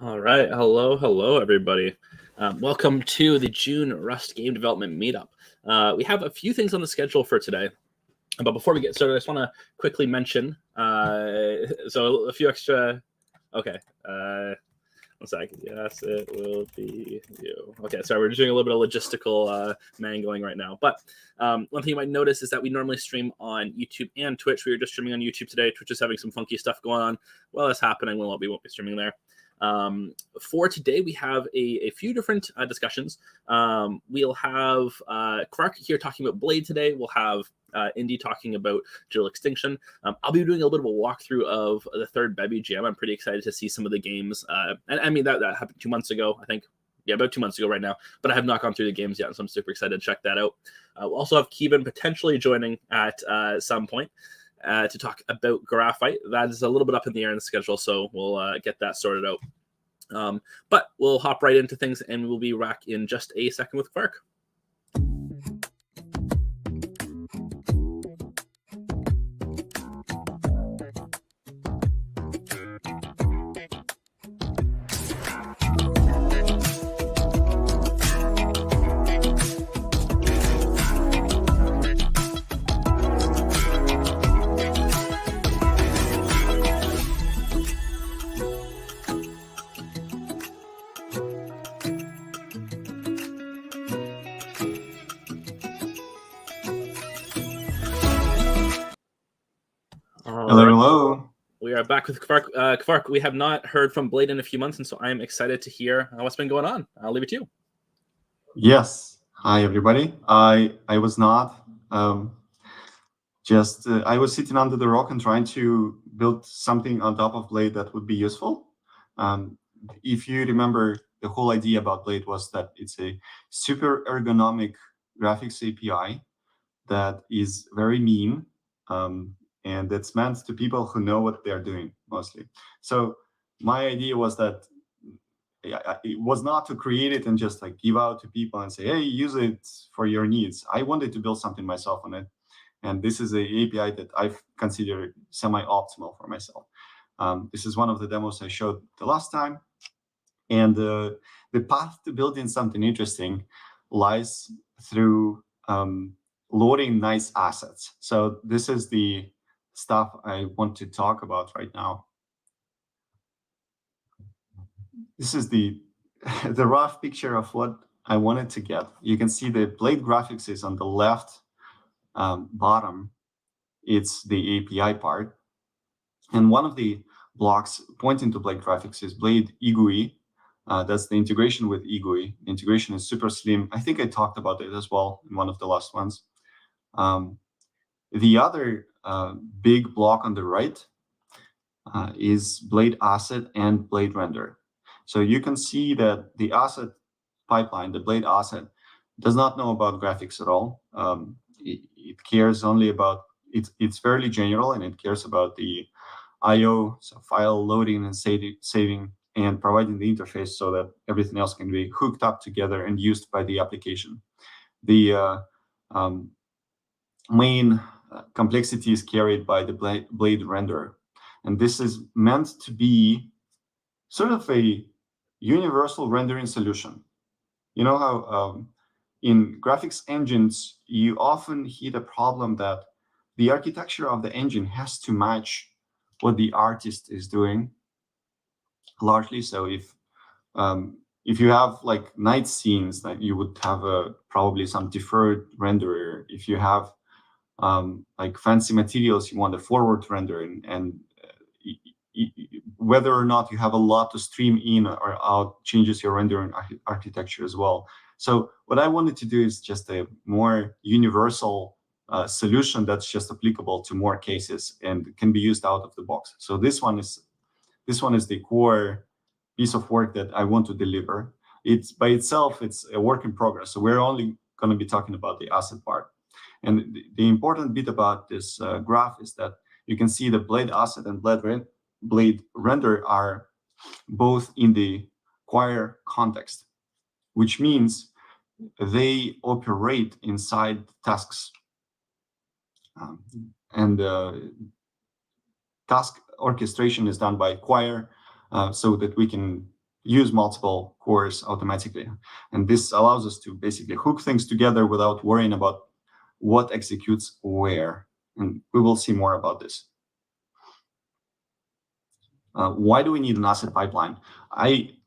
All right. Hello, everybody. Welcome to the June Rust Game Development Meetup. We have a few things on the schedule for today. But before we get started, I just want to quickly mention, so a few extra, okay, 1 second. Yes, it will be you. Okay, sorry, we're just doing a little bit of logistical mangling right now. But one thing you might notice is that we normally stream on YouTube and Twitch. We were just streaming on YouTube today. Twitch is having some funky stuff going on. Well, that's happening. We won't be streaming there. For today, we have a few different discussions. We'll have Kvark here talking about Blade today. We'll have Indy talking about Digital Extinction. I'll be doing a little bit of a walkthrough of the third Bevy jam. I'm pretty excited to see some of the games. And I mean, that happened 2 months ago, I think. Yeah, about 2 months ago right now. But I have not gone through the games yet, so I'm super excited to check that out. We'll also have Keavon potentially joining at some point to talk about Graphite. That is a little bit up in the air in the schedule, so we'll get that sorted out. But we'll hop right into things, and we'll be back in just a second with Kvark. All right. Hello. We are back with Kvark. Kvark, we have not heard from Blade in a few months, and so I am excited to hear what's been going on. I'll leave it to you. Yes. Hi, everybody. I was not I was sitting under the rock and trying to build something on top of Blade that would be useful. If you remember, the whole idea about Blade was that it's a super ergonomic graphics API that is very mean, and that's meant to people who know what they're doing mostly. So my idea was that it was not to create it and just like give out to people and say, hey, use it for your needs. I wanted to build something myself on it. And this is an API that I've considered semi-optimal for myself. This is one of the demos I showed the last time. And the path to building something interesting lies through loading nice assets. So this is the stuff I want to talk about right now. This is the rough picture of what I wanted to get. You can see the Blade graphics is on the left bottom. It's the API part. And one of the blocks pointing to Blade graphics is Blade eGUI. That's the integration with eGUI. Integration is super slim. I think I talked about it as well in one of the last ones. The other big block on the right is Blade asset and Blade render. So you can see that the asset pipeline, the Blade asset, does not know about graphics at all. It cares only about, it's fairly general, and it cares about the I/O, so file loading and saving, and providing the interface so that everything else can be hooked up together and used by the application. The main complexity is carried by the Blade render. And this is meant to be sort of a universal rendering solution. You know how in graphics engines, you often hit a problem that the architecture of the engine has to match what the artist is doing largely. So if you have like night scenes, that you would have probably some deferred renderer. If you have like fancy materials, you want a forward rendering, and whether or not you have a lot to stream in or out changes your rendering architecture as well. So what I wanted to do is just a more universal solution that's just applicable to more cases and can be used out of the box. So this one is the core piece of work that I want to deliver. It's by itself, it's a work in progress. So we're only going to be talking about the asset part. And the important bit about this graph is that you can see the Blade asset and Blade render are both in the Quire context, which means they operate inside tasks. And task orchestration is done by Quire so that we can use multiple cores automatically. And this allows us to basically hook things together without worrying about what executes where. And we will see more about this. Why do we need an asset pipeline?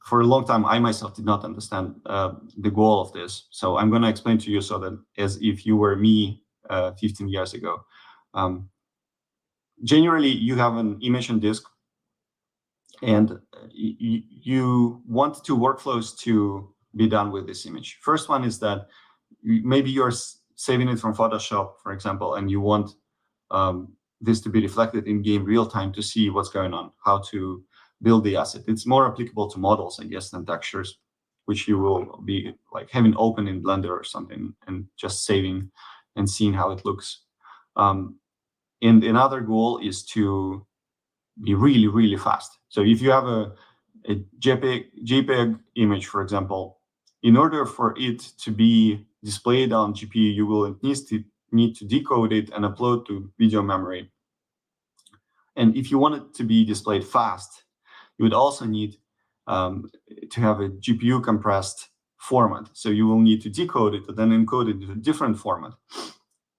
For a long time, I myself did not understand the goal of this. So I'm going to explain to you so that as if you were me 15 years ago. Generally, you have an image on disk, and you want two workflows to be done with this image. First one is that maybe you're saving it from Photoshop, for example, and you want this to be reflected in game real time to see what's going on, how to build the asset. It's more applicable to models, I guess, than textures, which you will be like having open in Blender or something and just saving and seeing how it looks. And another goal is to be really, really fast. So if you have a JPEG image, for example, in order for it to be displayed on GPU, you will need to decode it and upload to video memory. And if you want it to be displayed fast, you would also need to have a GPU compressed format. So you will need to decode it and then encode it in a different format.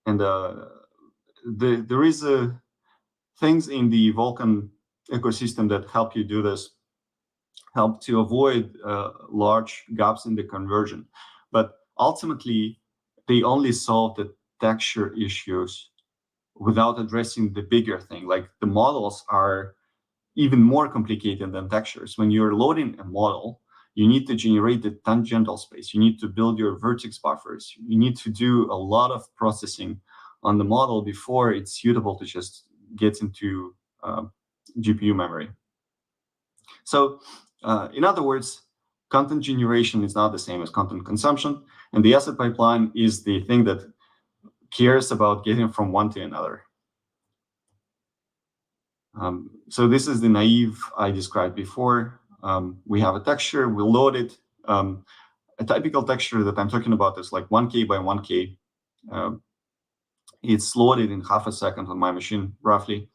And there is things in the Vulkan ecosystem that help you do this, help to avoid large gaps in the conversion. But ultimately, they only solve the texture issues without addressing the bigger thing. Like the models are even more complicated than textures. When you're loading a model, you need to generate the tangential space. You need to build your vertex buffers. You need to do a lot of processing on the model before it's suitable to just get into GPU memory. So in other words, content generation is not the same as content consumption, and the asset pipeline is the thing that cares about getting from one to another. So this is the naive I described before. We have a texture, we load it. A typical texture that I'm talking about is like 1K by 1K. It's loaded in half a second on my machine, roughly.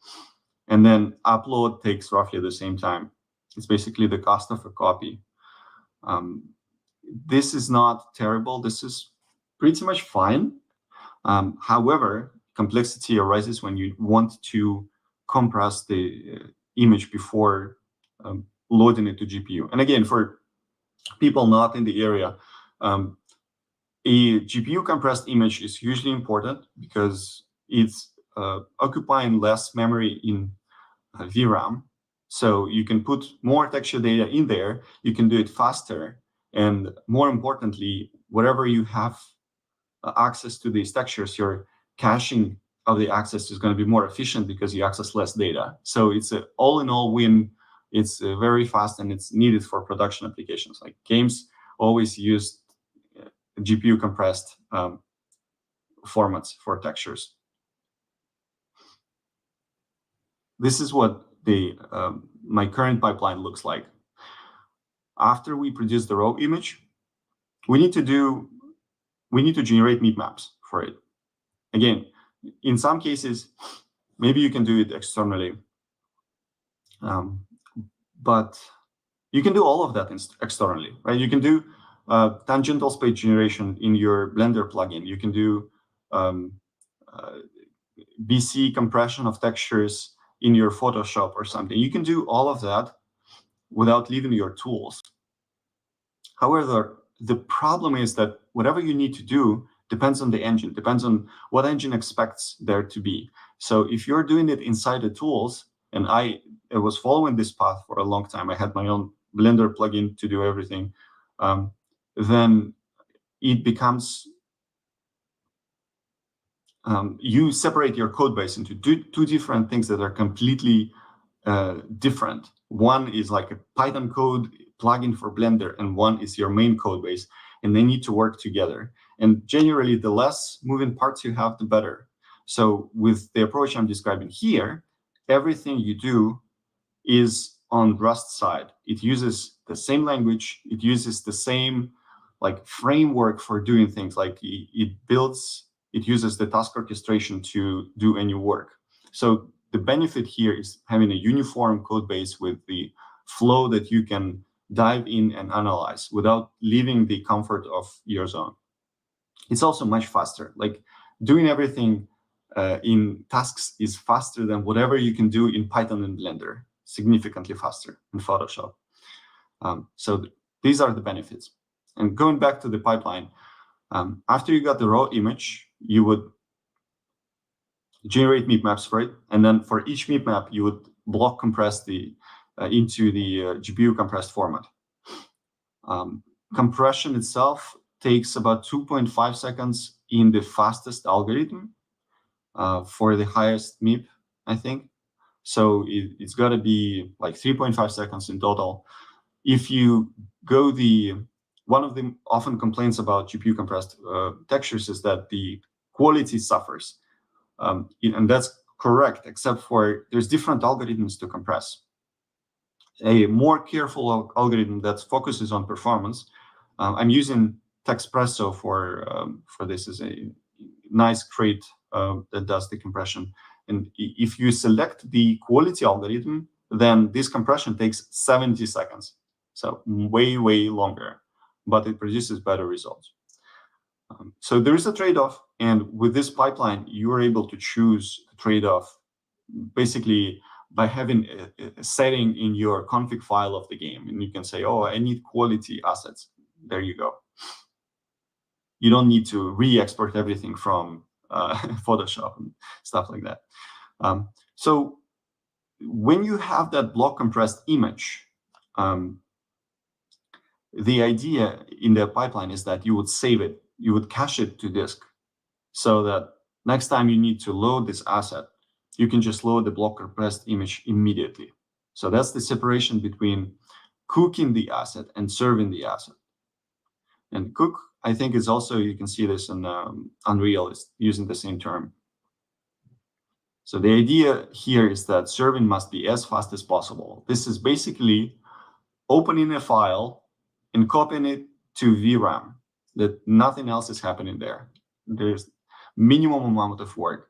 And then upload takes roughly the same time. It's basically the cost of a copy. This is not terrible. This is pretty much fine. However, complexity arises when you want to compress the image before loading it to GPU. And again, for people not in the area, a GPU compressed image is usually important because it's occupying less memory in VRAM. So you can put more texture data in there, you can do it faster, and more importantly, wherever you have access to these textures, your caching of the access is going to be more efficient because you access less data. So it's an all-in-all win. It's very fast, and it's needed for production applications. Like games always use GPU compressed formats for textures. This is what the my current pipeline looks like. After we produce the raw image, we need to generate meat maps for it. Again, in some cases, maybe you can do it externally, but you can do all of that externally, right? You can do tangential space generation in your Blender plugin. You can do BC compression of textures in your Photoshop or something. You can do all of that without leaving your tools. However, the problem is that whatever you need to do depends on the engine, depends on what engine expects there to be. So if you're doing it inside the tools, and I was following this path for a long time, I had my own Blender plugin to do everything, then it becomes, you separate your code base into two different things that are completely different. One is like a Python code plugin for Blender, and one is your main code base, and they need to work together. And generally, the less moving parts you have, the better. So with the approach I'm describing here, everything you do is on Rust side. It uses the same language. It uses the same like framework for doing things. Like it uses the task orchestration to do any work. So the benefit here is having a uniform code base with the flow that you can dive in and analyze without leaving the comfort of your zone. It's also much faster. Like doing everything in tasks is faster than whatever you can do in Python and Blender, significantly faster in Photoshop. So these are the benefits. And going back to the pipeline, after you got the raw image, you would generate meat maps for it. And then for each meat map, you would block compress into the GPU compressed format. Compression itself takes about 2.5 seconds in the fastest algorithm for the highest MIP, I think. So it's got to be like 3.5 seconds in total. If you go one of the often complaints about GPU compressed textures is that the quality suffers. And that's correct, except for there's different algorithms to compress. A more careful algorithm that focuses on performance. I'm using Texpresso for this as a nice crate that does the compression. And if you select the quality algorithm, then this compression takes 70 seconds. So way, way longer, but it produces better results. So there is a trade-off. And with this pipeline, you are able to choose the trade-off basically by having a setting in your config file of the game. And you can say, oh, I need quality assets. There you go. You don't need to re-export everything from Photoshop and stuff like that. So when you have that block compressed image, the idea in the pipeline is that you would save it, you would cache it to disk, so that next time you need to load this asset, you can just load the block compressed image immediately. So that's the separation between cooking the asset and serving the asset. And cook, I think, is also, you can see this in Unreal, is using the same term. So the idea here is that serving must be as fast as possible. This is basically opening a file and copying it to VRAM, that nothing else is happening there. There's minimum amount of work.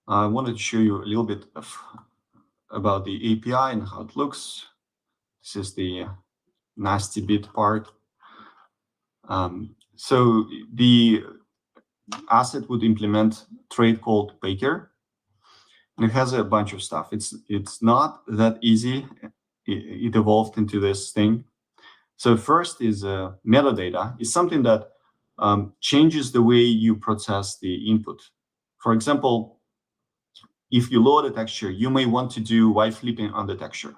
I wanted to show you a little bit about the API and how it looks. This is the nasty bit part. So the asset would implement trait called Baker, and it has a bunch of stuff. It's not that easy. It evolved into this thing. So first is metadata. Is something that changes the way you process the input. For example, if you load a texture, you may want to do while flipping on the texture.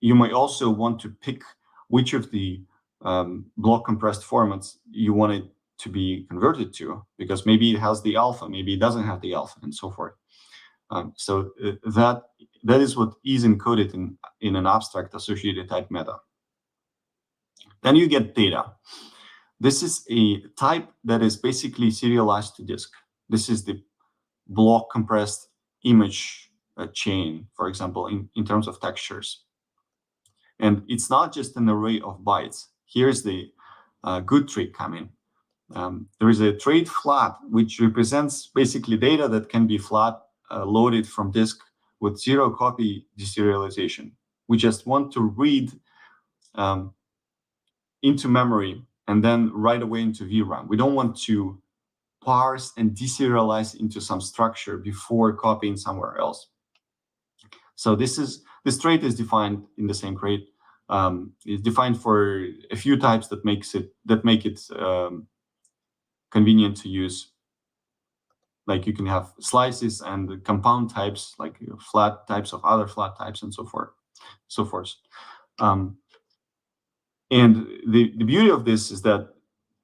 You may also want to pick which of the block compressed formats you want it to be converted to, because maybe it has the alpha, maybe it doesn't have the alpha, and so forth. So that is what is encoded in an abstract associated type meta. Then you get data. This is a type that is basically serialized to disk. This is the block compressed image chain, for example, in terms of textures. And it's not just an array of bytes. Here's the good trick coming. There is a trait flat, which represents basically data that can be flat loaded from disk with zero copy deserialization. We just want to read into memory and then right away into VRAM. We don't want to parse and deserialize into some structure before copying somewhere else. So this trait is defined in the same crate. It's defined for a few types that make it convenient to use. Like you can have slices and compound types, like flat types of other flat types, and so forth. And the beauty of this is that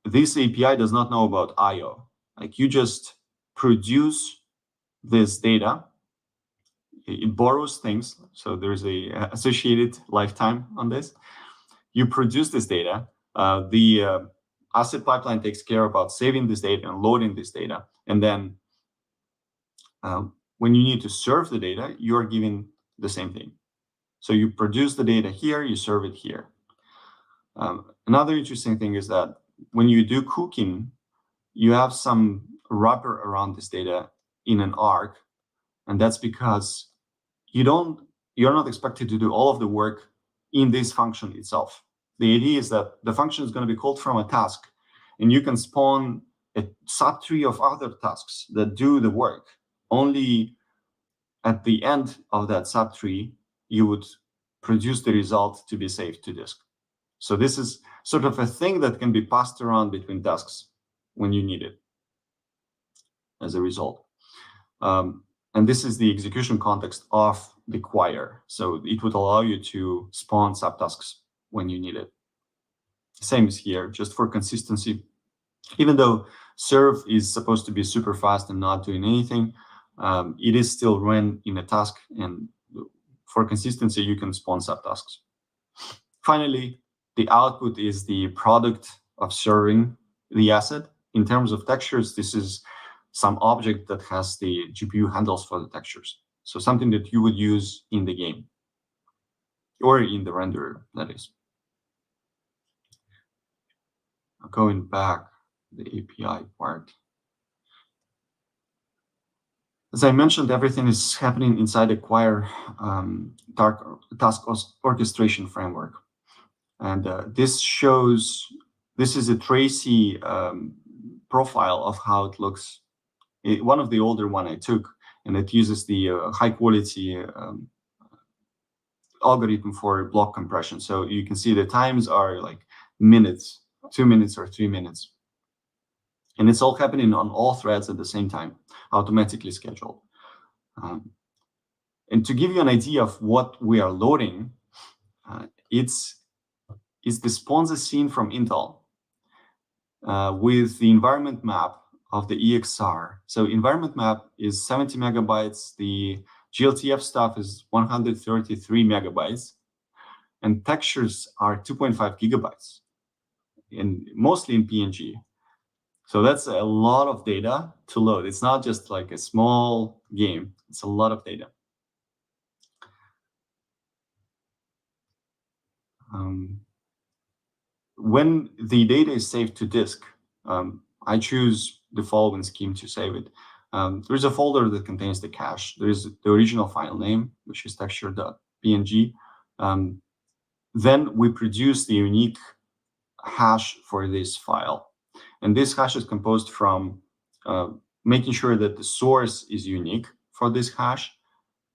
this API does not know about I/O. Like you just produce this data. It borrows things, so there's a associated lifetime on this. You produce this data. The asset pipeline takes care about saving this data and loading this data. And then when you need to serve the data, you are given the same thing. So you produce the data here, you serve it here. Another interesting thing is that when you do cooking, you have some wrapper around this data in an arc, and that's because you're not expected to do all of the work in this function itself. The idea is that the function is going to be called from a task, and you can spawn a subtree of other tasks that do the work. Only at the end of that subtree, you would produce the result to be saved to disk. So this is sort of a thing that can be passed around between tasks when you need it as a result. And this is the execution context of the quire. So it would allow you to spawn subtasks when you need it. Same as here, just for consistency. Even though serve is supposed to be super fast and not doing anything, it is still run in a task, and for consistency, you can spawn subtasks. Finally, the output is the product of serving the asset. In terms of textures, this is some object that has the GPU handles for the textures. So something that you would use in the game or in the renderer, that is. Going back the API part. As I mentioned, everything is happening inside the Quire task orchestration framework. And this is a Tracy profile of how it looks. One of the older one I took, and it uses the high quality algorithm for block compression. So you can see the times are like minutes, 2 minutes or 3 minutes. And it's all happening on all threads at the same time, automatically scheduled. And to give you an idea of what we are loading, it's the sponsor scene from Intel with the environment map of the EXR. So environment map is 70 megabytes. The GLTF stuff is 133 megabytes. And textures are 2.5 gigabytes, mostly in PNG. So that's a lot of data to load. It's not just like a small game. It's a lot of data. When the data is saved to disk, I choose the following scheme to save it. There's a folder that contains the cache. There's the original file name, which is texture.png. Then we produce the unique hash for this file. And this hash is composed from making sure that the source is unique for this hash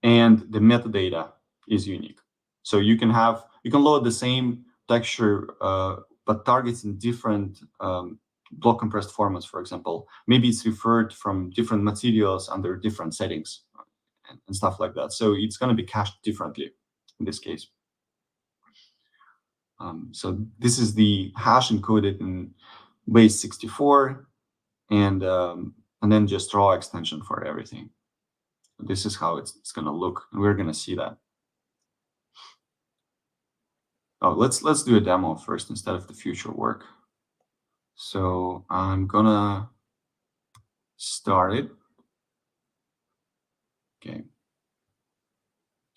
and the metadata is unique. So you can load the same texture, but targets in different block compressed formats, for example. Maybe it's referred from different materials under different settings and stuff like that. So it's going to be cached differently in this case. So this is the hash encoded in base 64, and then just raw extension for everything. This is how it's going to look, and we're going to see that. Oh, let's do a demo first instead of the future work. So I'm gonna start it. Okay. Do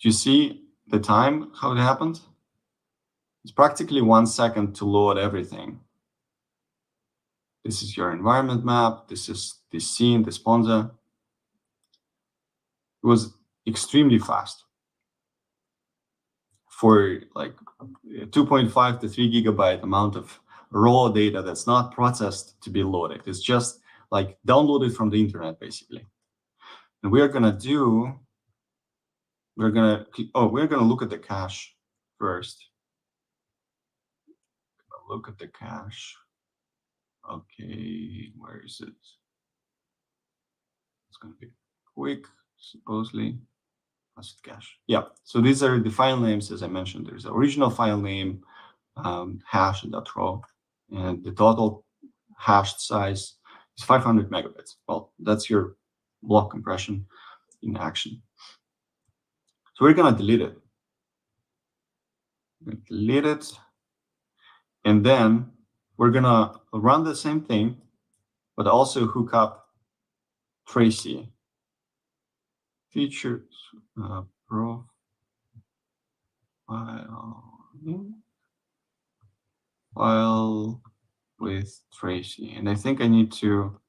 you see the time, how it happened? It's practically 1 second to load everything. This is your environment map. This is the scene, the sponsor. It was extremely fast for like 2.5 to 3 gigabyte amount of raw data that's not processed to be loaded. It's just like downloaded from the internet, basically. And we're gonna look at the cache first. Look at the cache. Okay, where is it? It's gonna be quick, supposedly. That's cache. Yeah. So these are the file names, as I mentioned. There's the original file name, hash.raw, and the total hashed size is 500 megabytes. Well, that's your block compression in action. So we're gonna delete it. Delete it, and then we're gonna run the same thing, but also hook up Tracy features profile file with Tracy, and I think I need to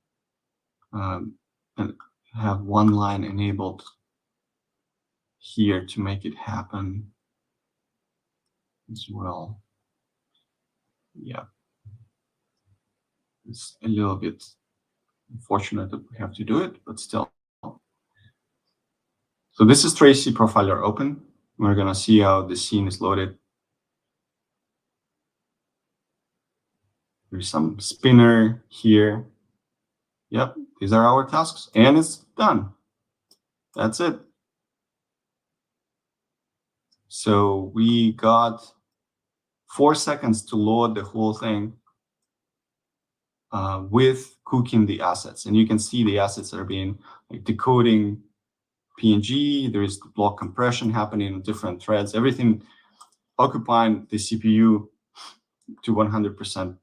have one line enabled here to make it happen as well. Yeah, it's a little bit unfortunate that we have to do it, but still. So this is Tracy profiler open. We're gonna see how the scene is loaded. There's some spinner here. Yep, these are our tasks, and it's done. That's it. So we got 4 seconds to load the whole thing with cooking the assets. And you can see the assets are being like decoding PNG. There is block compression happening in different threads, everything occupying the CPU to 100%.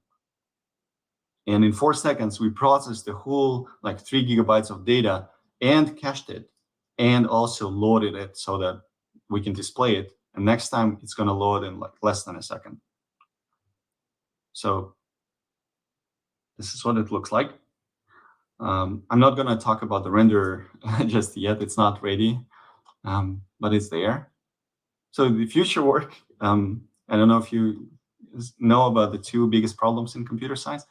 And in 4 seconds, we processed the whole like 3 gigabytes of data and cached it and also loaded it so that we can display it. And next time it's going to load in like less than a second. So this is what it looks like. I'm not going to talk about the render just yet. It's not ready, but it's there. So the future work, I don't know if you know about the two biggest problems in computer science.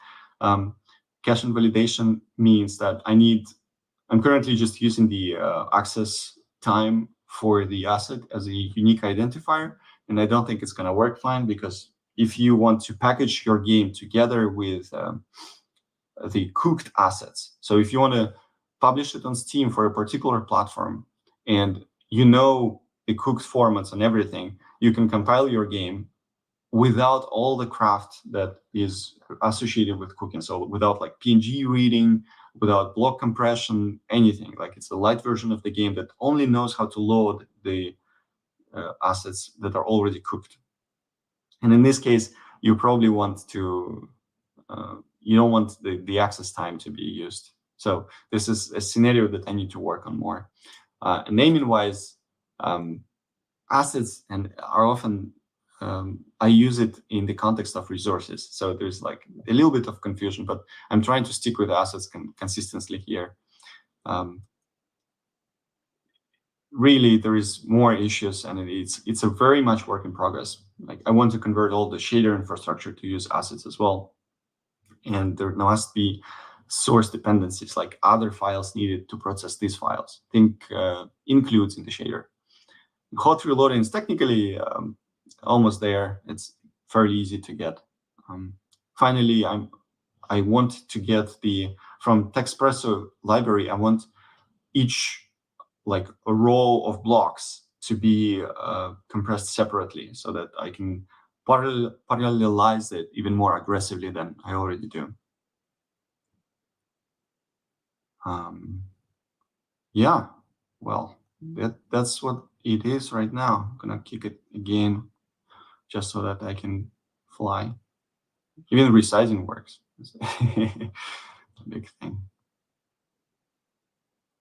Cache invalidation means that I'm currently just using the access time for the asset as a unique identifier, and I don't think it's going to work fine because if you want to package your game together with the cooked assets. So if you want to publish it on Steam for a particular platform and you know the cooked formats and everything, you can compile your game without all the craft that is associated with cooking. So without like PNG reading, without block compression, anything. Like it's a light version of the game that only knows how to load the assets that are already cooked. And in this case, you probably want to, you don't want the access time to be used. So this is a scenario that I need to work on more. Naming wise, assets and are often, I use it in the context of resources. So there's like a little bit of confusion, but I'm trying to stick with assets consistently here. Really, there is more issues, and it's a very much work in progress. Like I want to convert all the shader infrastructure to use assets as well. And there must be source dependencies, like other files needed to process these files. Think includes in the shader. Hot reloading is technically almost there. It's fairly easy to get. Finally, I want to get from Texpresso library, I want each like a row of blocks to be compressed separately so that I can parallelize it even more aggressively than I already do. Yeah, well, that's what it is right now. I'm gonna kick it again just so that I can fly. Even resizing works. It's a big thing.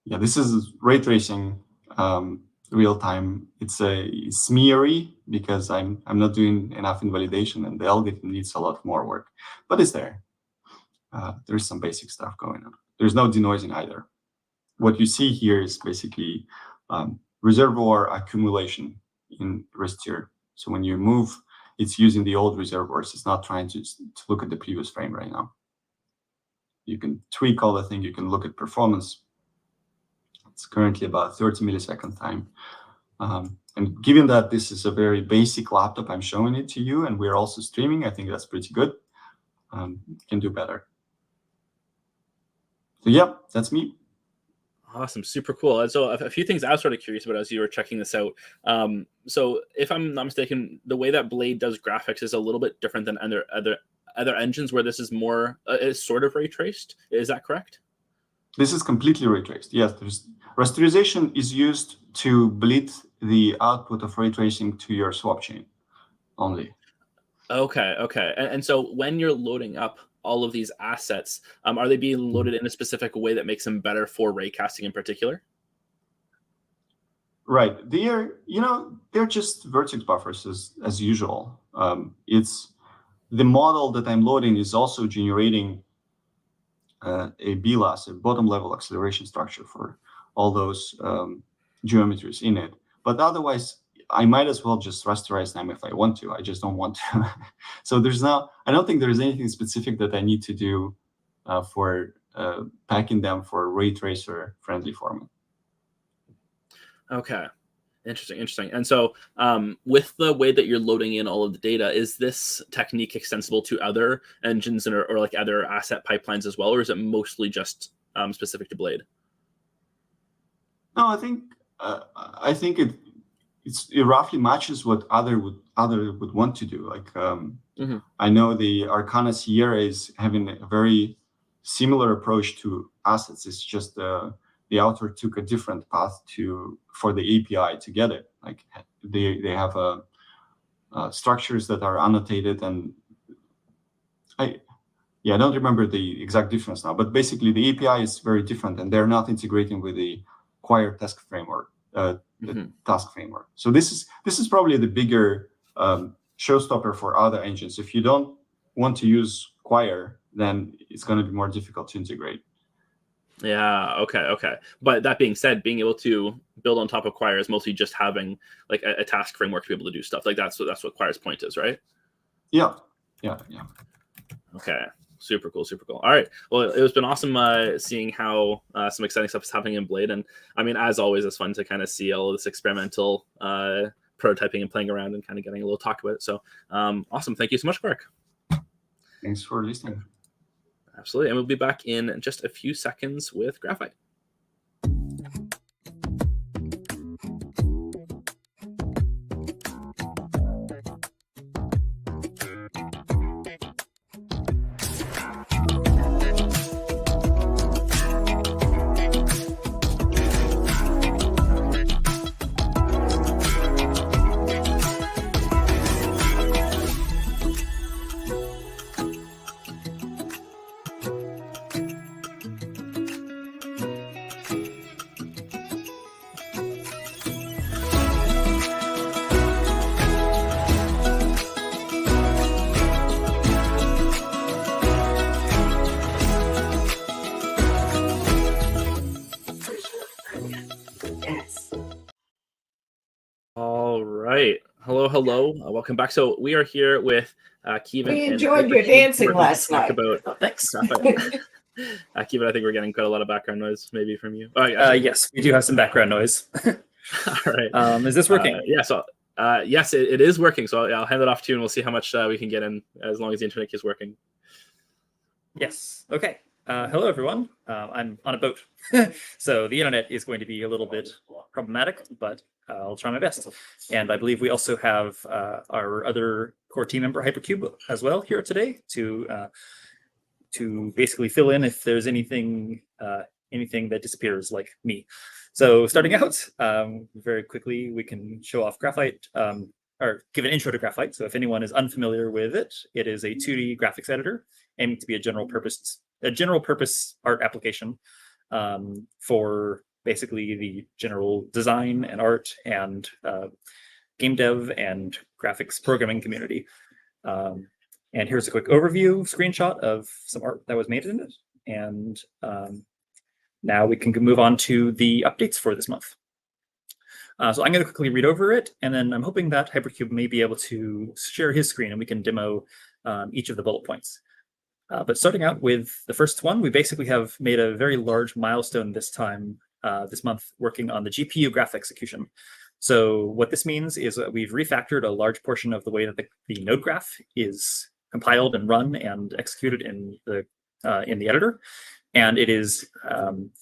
Yeah, this is ray tracing real time. It's smeary because I'm not doing enough invalidation, and the algorithm needs a lot more work. But it's there. There's some basic stuff going on. There's no denoising either. What you see here is basically reservoir accumulation in Restir. So when you move, it's using the old reservoirs. It's not trying to look at the previous frame right now. You can tweak all the thing. You can look at performance. It's currently about 30 millisecond time. And given that this is a very basic laptop, I'm showing it to you, and we're also streaming, I think that's pretty good. Can do better. So yeah, that's me. Awesome, super cool. And so a few things I was sort of curious about as you were checking this out. So if I'm not mistaken, the way that Blade does graphics is a little bit different than other engines where this is more is sort of ray traced. Is that correct? This is completely ray traced. Yes, rasterization is used to bleed the output of ray tracing to your swap chain only. Okay. And so when you're loading up all of these assets, are they being loaded in a specific way that makes them better for raycasting in particular? Right. They're just vertex buffers as usual. It's the model that I'm loading is also generating a BLAS, a bottom level acceleration structure for all those geometries in it. But otherwise, I might as well just rasterize them if I want to. I just don't want to. So I don't think there's anything specific that I need to do for packing them for ray tracer friendly format. Okay. Interesting. And so with the way that you're loading in all of the data, is this technique extensible to other engines or like other asset pipelines as well, or is it mostly just specific to Blade? No, I think it roughly matches what other would want to do. Like I know the Arcana Sierra is having a very similar approach to assets. It's just the author took a different path for the API to get it. Like they have structures that are annotated, and I don't remember the exact difference now. But basically, the API is very different, and they're not integrating with the Quire task framework. The task framework. So this is probably the bigger showstopper for other engines. If you don't want to use Quire, then it's going to be more difficult to integrate. Yeah. Okay. But that being said, being able to build on top of Quire is mostly just having like a task framework to be able to do stuff. Like that's what Quire's point is, right? Yeah. Okay. Super cool. All right. Well, it's been awesome seeing how some exciting stuff is happening in Blade. And I mean, as always, it's fun to kind of see all of this experimental prototyping and playing around and kind of getting a little talk about it. So awesome. Thank you so much, Kvark. Thanks for listening. Absolutely. And we'll be back in just a few seconds with Graphite. All right. Hello. Welcome back. So we are here with Keavon. We enjoyed your dancing last night. Thanks. Keavon, I think we're getting quite a lot of background noise maybe from you. Yes, we do have some background noise. All right. Is this working? Yeah. So yes, it is working. So I'll hand it off to you and we'll see how much we can get in as long as the internet keeps working. Yes. Okay. Hello, everyone. I'm on a boat. So the internet is going to be a little bit problematic, but I'll try my best. And I believe we also have our other core team member, Hypercube, as well here today to basically fill in if there's anything that disappears like me. So starting out, very quickly, we can show off Graphite, or give an intro to Graphite. So if anyone is unfamiliar with it, it is a 2D graphics editor aiming to be a general purpose art application for basically the general design and art and game dev and graphics programming community. And here's a quick overview screenshot of some art that was made in it. And now we can move on to the updates for this month. So I'm going to quickly read over it, and then I'm hoping that Hypercube may be able to share his screen and we can demo each of the bullet points. But starting out with the first one, we basically have made a very large milestone this month, working on the GPU graph execution. So what this means is that we've refactored a large portion of the way that the node graph is compiled and run and executed in the editor, and it is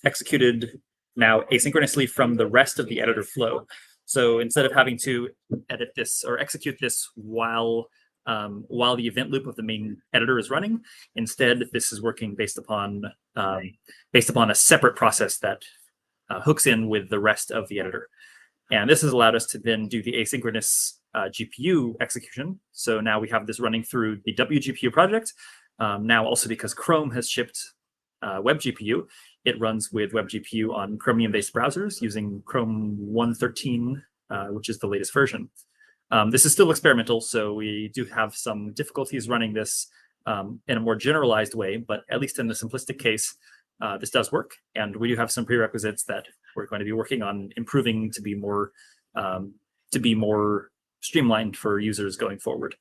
executed now asynchronously from the rest of the editor flow. So instead of having to edit this or execute this while the event loop of the main editor is running, instead this is working based upon a separate process that hooks in with the rest of the editor. And this has allowed us to then do the asynchronous GPU execution. So now we have this running through the WGPU project. Now also because Chrome has shipped WebGPU, it runs with WebGPU on Chromium-based browsers using Chrome 1.13, which is the latest version. This is still experimental, so we do have some difficulties running this in a more generalized way, but at least in the simplistic case, this does work, and we do have some prerequisites that we're going to be working on improving to be more streamlined for users going forward.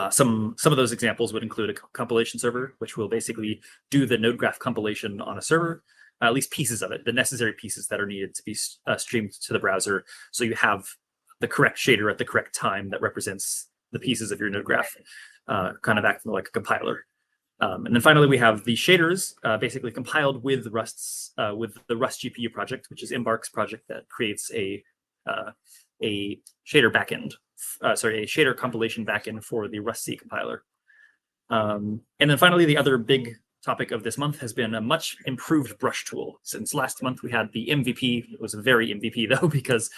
Some of those examples would include a compilation server, which will basically do the node graph compilation on a server, at least pieces of it, the necessary pieces that are needed to be streamed to the browser, so you have the correct shader at the correct time that represents the pieces of your node graph, kind of acting like a compiler. And then finally, we have the shaders basically compiled with the Rust GPU project, which is Embark's project that creates a shader backend, a shader compilation backend for the Rust C compiler. And then finally, the other big topic of this month has been a much improved brush tool. Since last month, we had the MVP. It was a very MVP though, because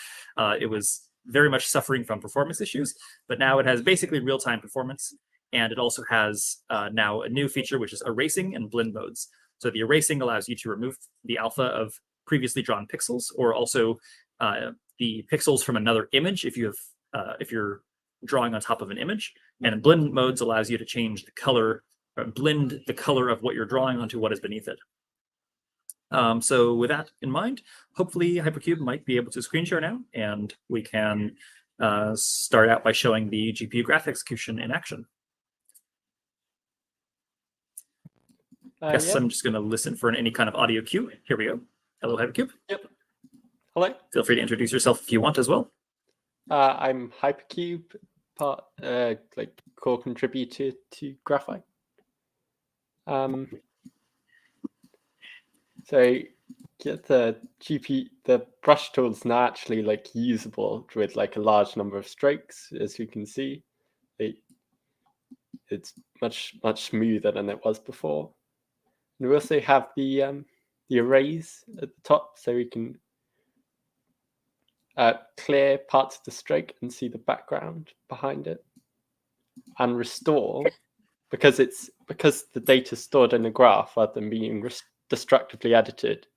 it was very much suffering from performance issues, but now it has basically real-time performance. And it also has now a new feature, which is erasing and blend modes. So the erasing allows you to remove the alpha of previously drawn pixels, or also the pixels from another image if you're drawing on top of an image. And blend modes allows you to change the color, or blend the color of what you're drawing onto what is beneath it. So with that in mind, hopefully Hypercube might be able to screen share now, and we can start out by showing the GPU graph execution in action. Yes, yep. I'm just going to listen for any kind of audio cue. Here we go. Hello, Hypercube. Yep. Hello. Feel free to introduce yourself if you want as well. I'm Hypercube, part like core contributor to Graphite. So get the brush tool's now actually like usable with like a large number of strokes, as you can see. It's much smoother than it was before. And we also have the arrays at the top, so we can clear parts of the stroke and see the background behind it, and restore because the data is stored in a graph rather than being destructively edited.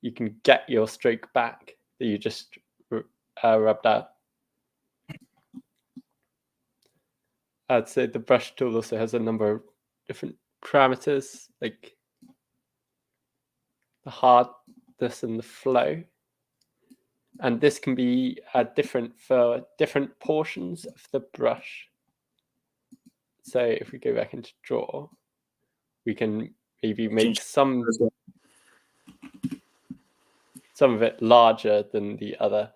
You can get your stroke back that you just rubbed out. I'd say the brush tool also has a number of different parameters, like the hardness and the flow. And this can be different for different portions of the brush. So if we go back into draw, we can maybe make some of it larger than the other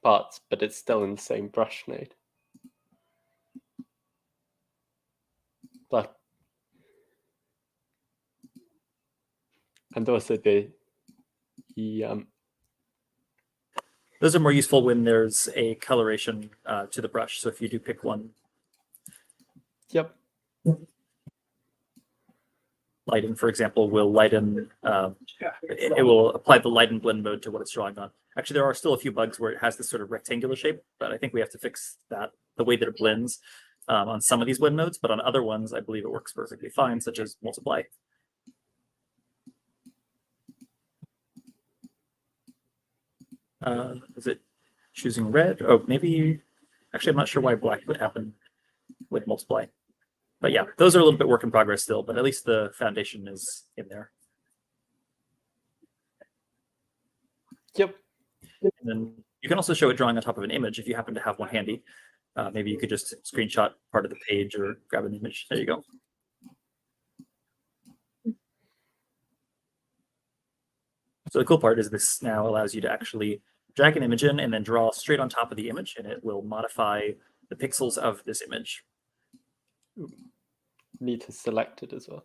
parts, but it's still in the same brush node. But and also those are more useful when there's a coloration to the brush. So if you do pick one. Yep. Lighten, for example, will lighten, it will apply the lighten blend mode to what it's drawing on. Actually, there are still a few bugs where it has this sort of rectangular shape, but I think we have to fix that, the way that it blends on some of these blend modes, but on other ones, I believe it works perfectly fine, such as multiply. Is it choosing red? Oh, maybe, actually, I'm not sure why black would happen with multiply. But yeah, those are a little bit work in progress still, but at least the foundation is in there. Yep. And then you can also show it drawing on top of an image if you happen to have one handy. Maybe you could just screenshot part of the page or grab an image. There you go. So the cool part is this now allows you to actually drag an image in and then draw straight on top of the image, and it will modify the pixels of this image. Need to select it as well.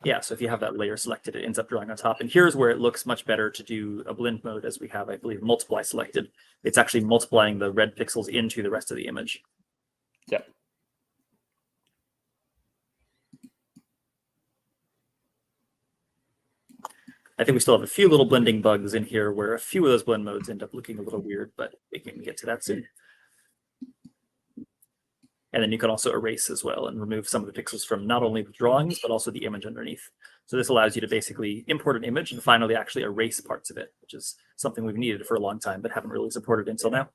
Yeah, so if you have that layer selected, it ends up drawing on top. And here's where it looks much better to do a blend mode, as we have, I believe, multiply selected. It's actually multiplying the red pixels into the rest of the image. Yep. I think we still have a few little blending bugs in here where a few of those blend modes end up looking a little weird, but we can get to that soon. And then you can also erase as well and remove some of the pixels from not only the drawings, but also the image underneath. So this allows you to basically import an image and finally actually erase parts of it, which is something we've needed for a long time, but haven't really supported until now.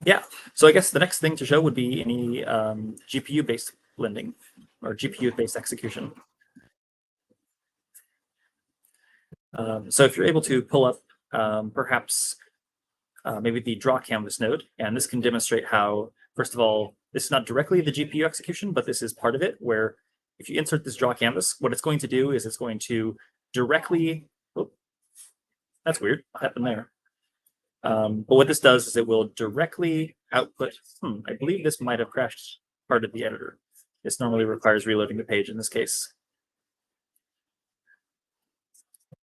Yeah, so I guess the next thing to show would be any GPU-based blending or GPU-based execution. So if you're able to pull up perhaps maybe the draw canvas node, and this can demonstrate how, first of all, this is not directly the GPU execution, but this is part of it, where if you insert this draw canvas, what it's going to do is it's going to directly, oh, that's weird, what happened there? But what this does is it will directly output, I believe this might have crashed part of the editor. This normally requires reloading the page in this case.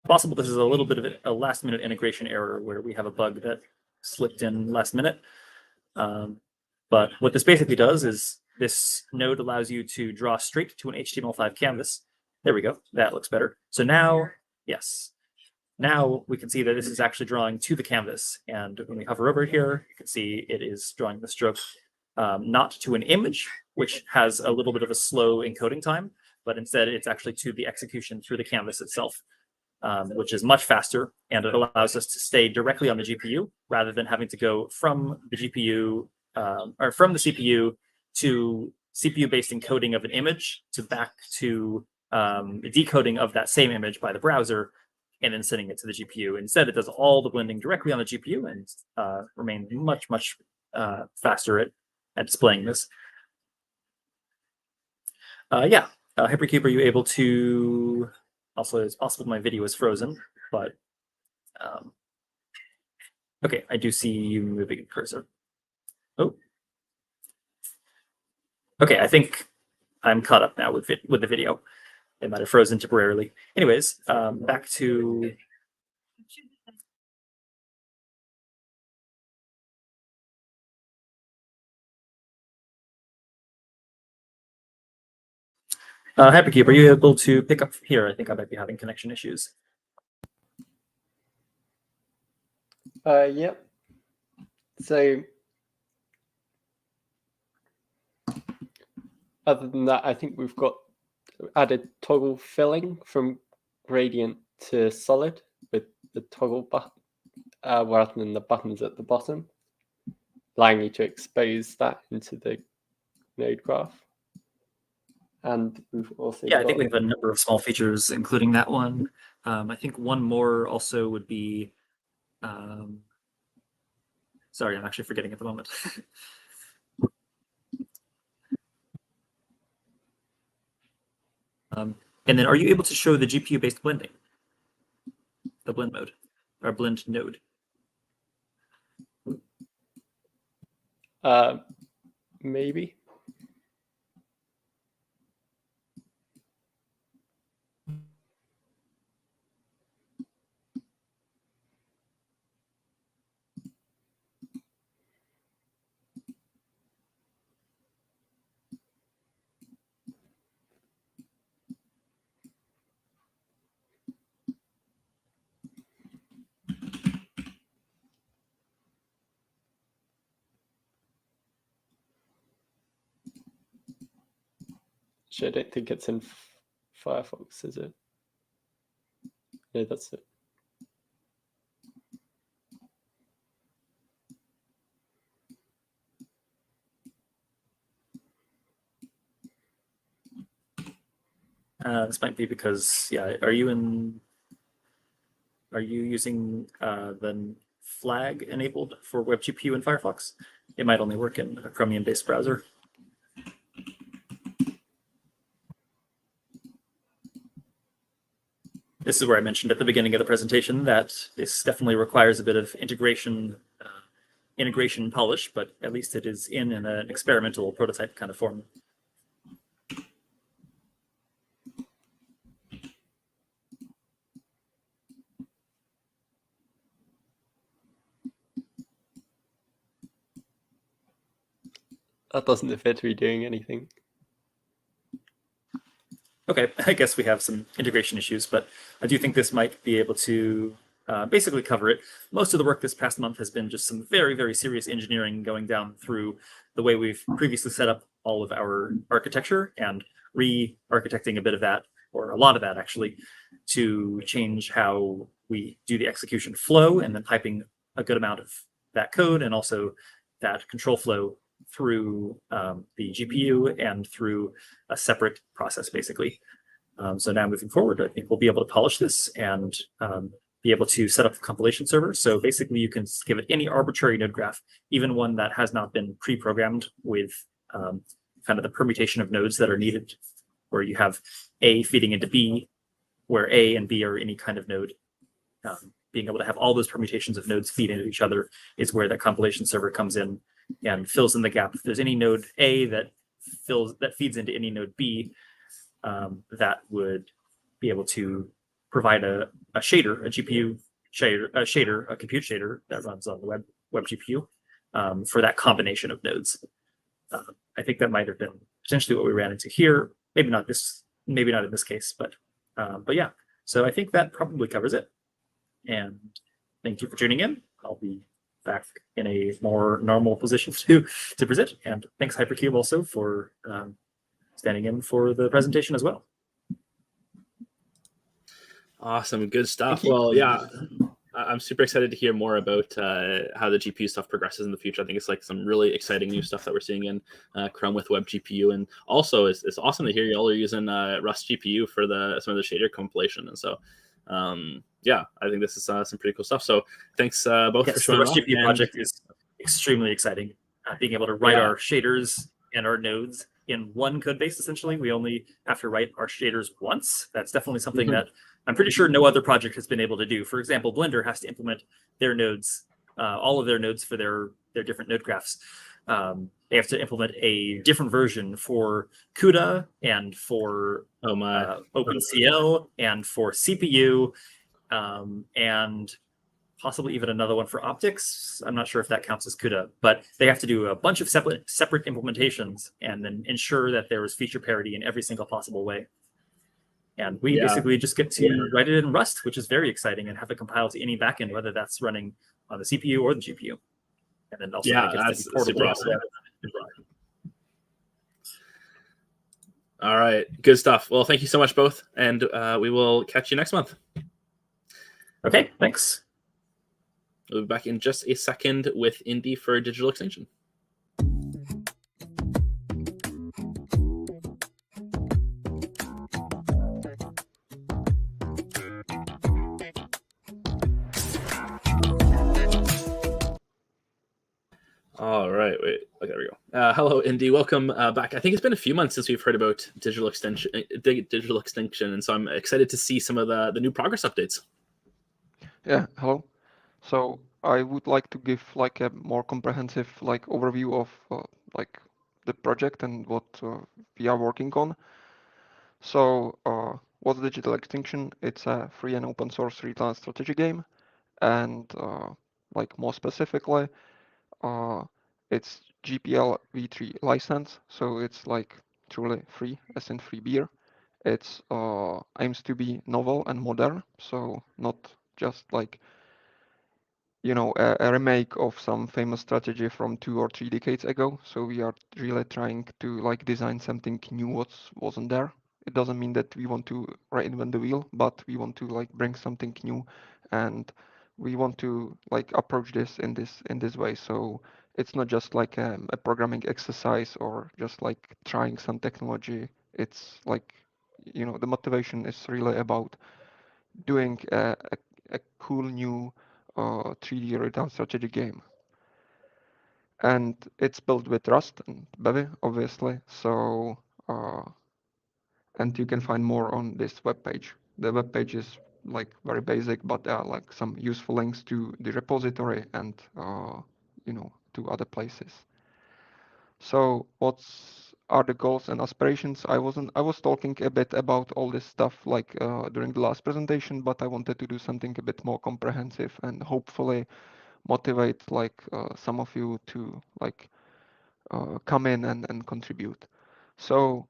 Possible this is a little bit of a last minute integration error where we have a bug that slipped in last minute. But what this basically does is this node allows you to draw straight to an HTML5 canvas. There we go, that looks better. So now, yes, now we can see that this is actually drawing to the canvas. And when we hover over here, you can see it is drawing the stroke not to an image, which has a little bit of a slow encoding time, but instead it's actually to the execution through the canvas itself. Which is much faster, and it allows us to stay directly on the GPU rather than having to go from the GPU or from the CPU to CPU-based encoding of an image to back to decoding of that same image by the browser and then sending it to the GPU. Instead, it does all the blending directly on the GPU and remains much faster at displaying this. Yeah, Hypercube, are you able to? Also, it's possible my video is frozen, but okay, I do see you moving cursor. Oh, okay, I think I'm caught up now with the video. It might have frozen temporarily. Anyways, back to. Hypercube, are you able to pick up here? I think I might be having connection issues. Yep. So other than that, I think we've got added toggle filling from gradient to solid with the toggle button rather than the buttons at the bottom, allowing you to expose that into the node graph. And we've also I think we have a number of small features, including that one. I think one more also would be. Sorry, I'm actually forgetting at the moment. And then, are you able to show the GPU-based blending, the blend mode, or blend node? Maybe. Actually, I don't think it's in Firefox, is it? No, that's it. This might be because, are you using the flag enabled for WebGPU in Firefox? It might only work in a Chromium-based browser. This is where I mentioned at the beginning of the presentation that this definitely requires a bit of integration polish, but at least it is in an experimental prototype kind of form. That doesn't appear to be doing anything. Okay, I guess we have some integration issues, but I do think this might be able to basically cover it. Most of the work this past month has been just some very, very serious engineering going down through the way we've previously set up all of our architecture and re-architecting a bit of that, or a lot of that actually, to change how we do the execution flow and then piping a good amount of that code and also that control flow through the GPU and through a separate process, basically. So now moving forward, I think we'll be able to polish this and be able to set up the compilation server. So basically, you can give it any arbitrary node graph, even one that has not been pre-programmed with kind of the permutation of nodes that are needed, where you have A feeding into B, where A and B are any kind of node. Being able to have all those permutations of nodes feed into each other is where that compilation server comes in and fills in the gap. If there's any node A that feeds into any node B, that would be able to provide a shader, a GPU shader, a compute shader that runs on the web GPU for that combination of nodes. I think that might have been potentially what we ran into here. Maybe not in this case, but yeah. So I think that probably covers it. And thank you for tuning in. I'll be back in a more normal position to present. And thanks Hypercube also for standing in for the presentation as well. Awesome, good stuff. Well, yeah, I'm super excited to hear more about how the GPU stuff progresses in the future. I think it's like some really exciting new stuff that we're seeing in Chrome with Web GPU, and also it's awesome to hear y'all are using Rust GPU for some of the shader compilation. And so, yeah, I think this is some pretty cool stuff. So thanks both for showing up. The Rust GPU project is extremely exciting. Being able to write our shaders and our nodes in one code base. Essentially, we only have to write our shaders once. That's definitely something that I'm pretty sure no other project has been able to do. For example, Blender has to implement their nodes, all of their nodes for their different node graphs. They have to implement a different version for CUDA and for OpenCL and for CPU, and possibly even another one for optics. I'm not sure if that counts as CUDA, but they have to do a bunch of separate implementations and then ensure that there is feature parity in every single possible way. And we basically just get to write it in Rust, which is very exciting, and have it compile to any backend, whether that's running on the CPU or the GPU. And then also make it that's to be portable. super awesome. All right, good stuff. Well, thank you so much, both, and we will catch you next month. Okay, thanks. We'll be back in just a second with Indy for Digital Extinction. All right, wait, okay, there we go. Hello, Indy. Welcome back. I think it's been a few months since we've heard about Digital Extinction, and so I'm excited to see some of the new progress updates. Yeah, hello. So I would like to give like a more comprehensive like overview of like the project and what we are working on. So what's Digital Extinction? It's a free and open source real-time strategy game, and like more specifically, it's GPL v3 license, so it's like truly free, as in free beer. It's aims to be novel and modern, so not just like a remake of some famous strategy from 2 or 3 decades ago. So we are really trying to like design something new what wasn't there. It doesn't mean that we want to reinvent the wheel, but we want to like bring something new, and we want to like approach this in this way. So it's not just like a programming exercise or just like trying some technology. It's like the motivation is really about doing a cool new 3D real-time strategy game. And it's built with Rust and Bevy, obviously. So, and you can find more on this webpage. The webpage is like very basic, but there are like some useful links to the repository and to other places. So what's are the goals and aspirations? I was talking a bit about all this stuff like during the last presentation, but I wanted to do something a bit more comprehensive and hopefully motivate like some of you to like come in and contribute. So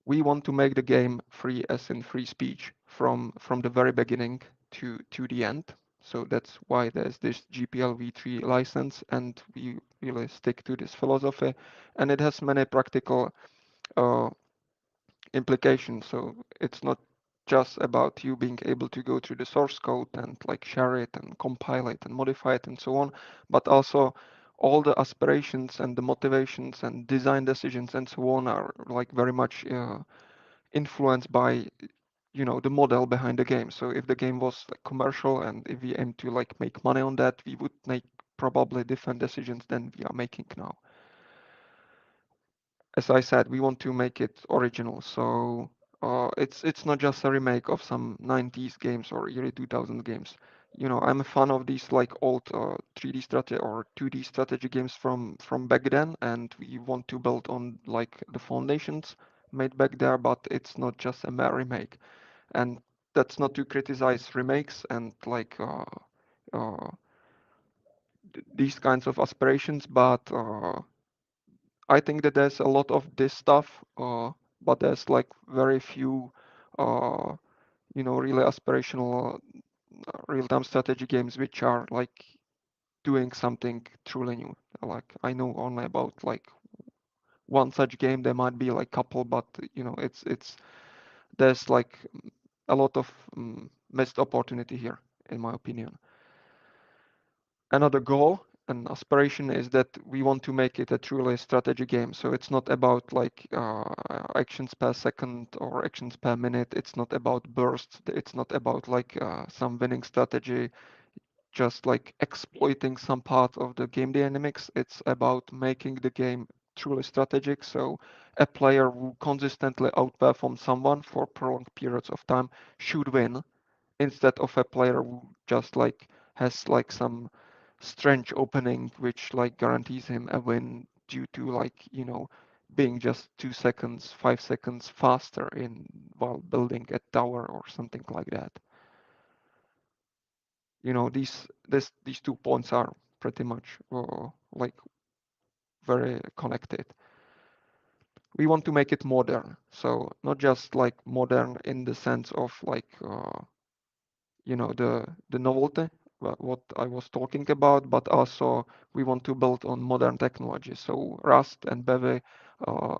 we want to make the game free, as in free speech, from the very beginning to the end. So that's why there's this GPL v3 license, and we really stick to this philosophy, and it has many practical implications. So it's not just about you being able to go through the source code and like share it and compile it and modify it and so on, but also all the aspirations and the motivations and design decisions and so on are like very much influenced by the model behind the game. So if the game was like commercial and if we aim to like make money on that, we would make probably different decisions than we are making now. As I said, we want to make it original. So it's not just a remake of some 90s games or early 2000 games. I'm a fan of these like old 3D strategy or 2D strategy games from back then, and we want to build on like the foundations made back there, but it's not just a mere remake. And that's not to criticize remakes and like these kinds of aspirations, but I think that there's a lot of this stuff, but there's like very few, really aspirational real-time strategy games which are like doing something truly new. Like I know only about like one such game. There might be like couple, but it's there's like a lot of missed opportunity here, in my opinion. Another goal and aspiration is that we want to make it a truly strategy game. So it's not about like actions per second or actions per minute. It's not about bursts. It's not about like some winning strategy, just like exploiting some part of the game dynamics. It's about making the game truly strategic. So a player who consistently outperforms someone for prolonged periods of time should win, instead of a player who just like has like some strange opening which like guarantees him a win due to like, you know, being just 2 seconds, 5 seconds faster in while building a tower or something like that. You know, these 2 points are pretty much like very connected. We want to make it modern, so not just like modern in the sense of like you know, the novelty, what I was talking about, but also we want to build on modern technology. So Rust and Bevy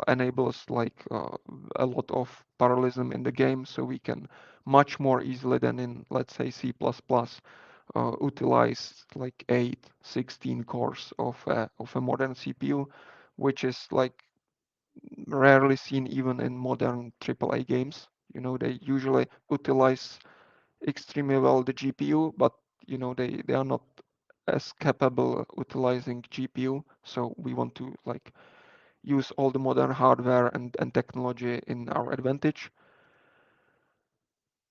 enables like a lot of parallelism in the game, so we can much more easily than in, let's say, C++, utilize like 8, 16 cores of a modern CPU, which is like rarely seen even in modern AAA games. You know, they usually utilize extremely well the GPU, but you know, they are not as capable utilizing GPU. So we want to like use all the modern hardware and technology in our advantage.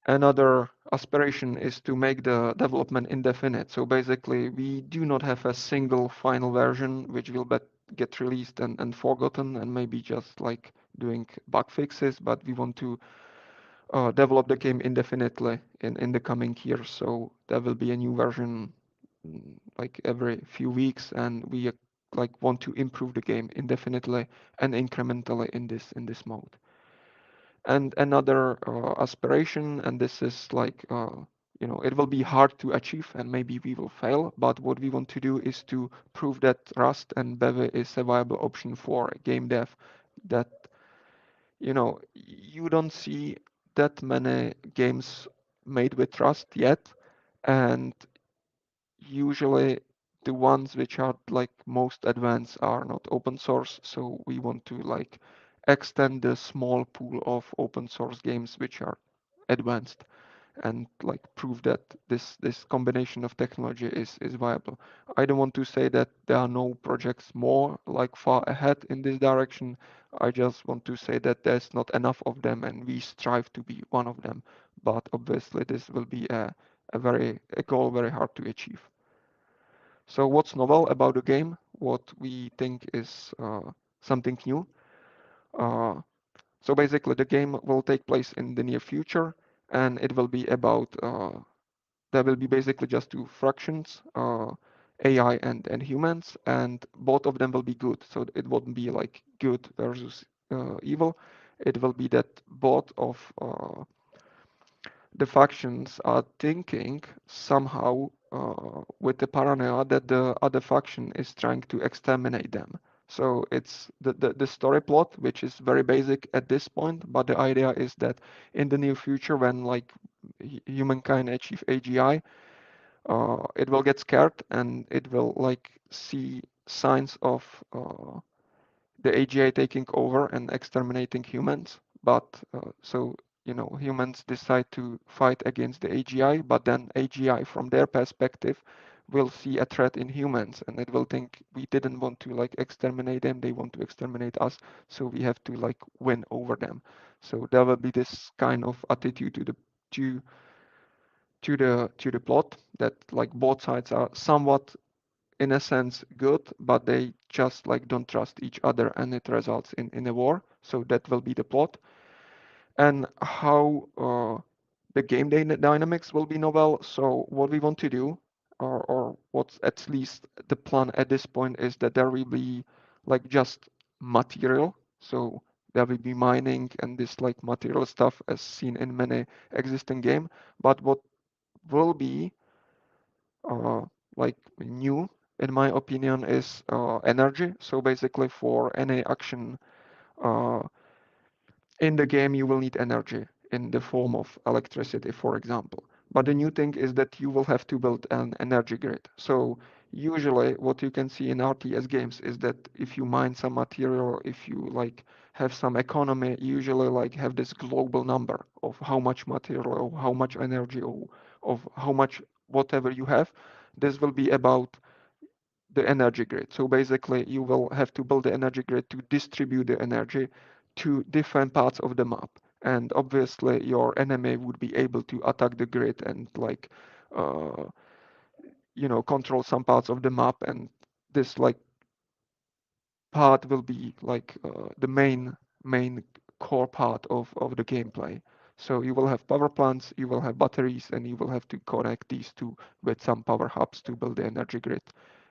Another aspiration is to make the development indefinite. So basically, we do not have a single final version which will get released and forgotten and maybe just like doing bug fixes, but we want to develop the game indefinitely in the coming years. So there will be a new version like every few weeks, and we like want to improve the game indefinitely and incrementally in this mode. And another aspiration, and this is like you know, it will be hard to achieve and maybe we will fail, but what we want to do is to prove that Rust and Bevy is a viable option for game dev, that you know, you don't see that many games made with Rust yet, and usually the ones which are like most advanced are not open source. So we want to like extend the small pool of open source games which are advanced and like prove that this combination of technology is viable. I don't want to say that there are no projects more like far ahead in this direction. I just want to say that there's not enough of them and we strive to be one of them. But obviously this will be a goal very hard to achieve. So what's novel about the game? What we think is something new? So basically the game will take place in the near future, and it will be about there will be basically just 2 fractions, AI and humans, and both of them will be good. So it won't be like good versus evil. It will be that both of the factions are thinking somehow with the paranoia that the other faction is trying to exterminate them. So it's the story plot, which is very basic at this point, but the idea is that in the near future, when like humankind achieve AGI, it will get scared and it will like see signs of the AGI taking over and exterminating humans. But so you know, humans decide to fight against the AGI, but then AGI from their perspective will see a threat in humans and it will think we didn't want to like exterminate them, they want to exterminate us, so we have to like win over them. So there will be this kind of attitude to the plot, that like both sides are somewhat in a sense good, but they just like don't trust each other and it results in a war. So that will be the plot. And how the game dynamics will be novel. So what we want to do, or what's at least the plan at this point, is that there will be like just material. So there will be mining and this like material stuff as seen in many existing game. But what will be like new, in my opinion, is energy. So basically, for any action uh, in the game, you will need energy in the form of electricity, for example. But the new thing is that you will have to build an energy grid. So usually what you can see in RTS games is that if you mine some material, if you like have some economy, you usually like have this global number of how much material or how much energy or of how much whatever you have. This will be about the energy grid. So basically, you will have to build the energy grid to distribute the energy to different parts of the map. And obviously, your enemy would be able to attack the grid and like, control some parts of the map. And this like part will be like the main core part of the gameplay. So you will have power plants, you will have batteries, and you will have to connect these two with some power hubs to build the energy grid.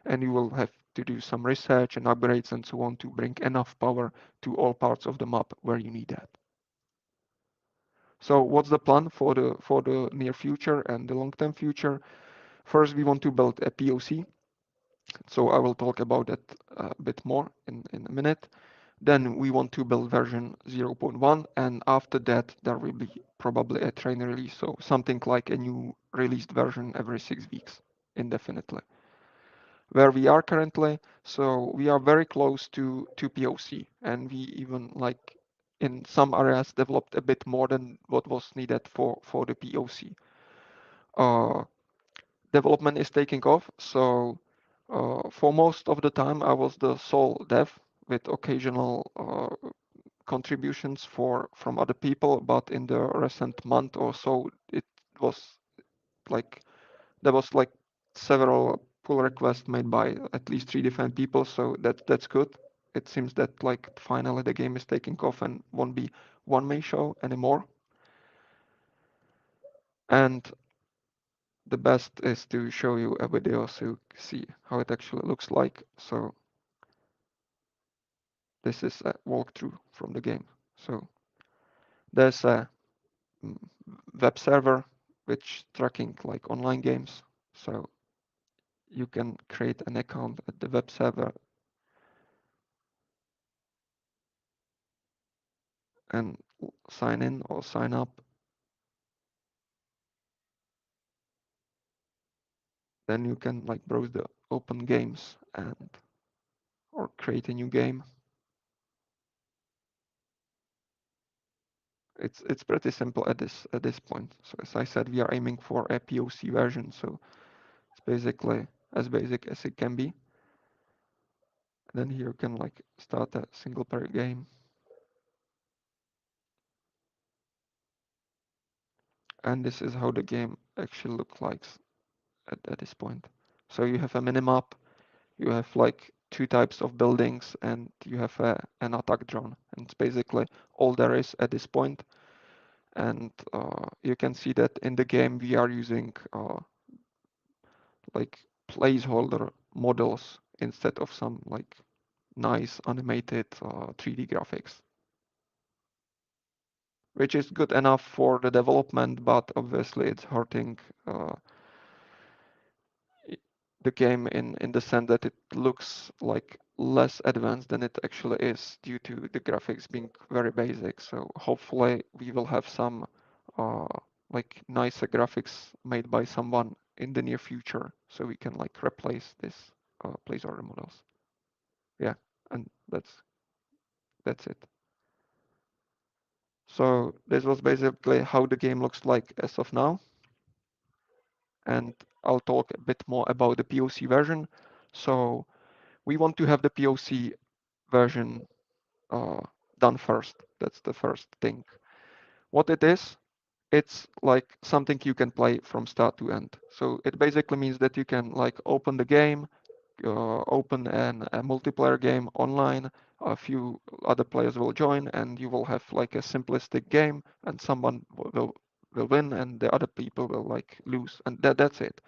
And you will have to do some research and upgrades and so on to bring enough power to all parts of the map where you need that. So what's the plan for the near future and the long-term future? First, we want to build a POC. So I will talk about that a bit more in a minute. Then we want to build version 0.1, and after that there will be probably a train release, so something like a new released version every 6 weeks indefinitely. Where we are currently, so we are very close to POC, and we even like in some areas developed a bit more than what was needed for the POC. Development is taking off, so for most of the time I was the sole dev with occasional contributions from other people, but in the recent month or so it was like there was like several pull requests made by at least 3 different people, so that's good. It seems that like finally the game is taking off and won't be one man show anymore. And the best is to show you a video so you see how it actually looks like. So this is a walkthrough from the game. So there's a web server which tracking like online games. So you can create an account at the web server and sign in or sign up. Then you can like browse the open games and or create a new game. It's pretty simple at this point. So as I said, we are aiming for a POC version, so it's basically as basic as it can be. Then here you can like start a single player game. And this is how the game actually looks like at this point. So you have a minimap, you have like 2 types of buildings, and you have an attack drone. And it's basically all there is at this point. And you can see that in the game we are using like placeholder models instead of some like nice animated 3D graphics, which is good enough for the development, but obviously it's hurting the game in the sense that it looks like less advanced than it actually is due to the graphics being very basic. So hopefully we will have some like nicer graphics made by someone in the near future, so we can like replace this placeholder models. Yeah, and that's it. So this was basically how the game looks like as of now. And I'll talk a bit more about the POC version. So we want to have the POC version done first. That's the first thing. What it is, it's like something you can play from start to end. So it basically means that you can like open the game, open a multiplayer game online, a few other players will join, and you will have like a simplistic game, and someone will win and the other people will like lose, and that's it.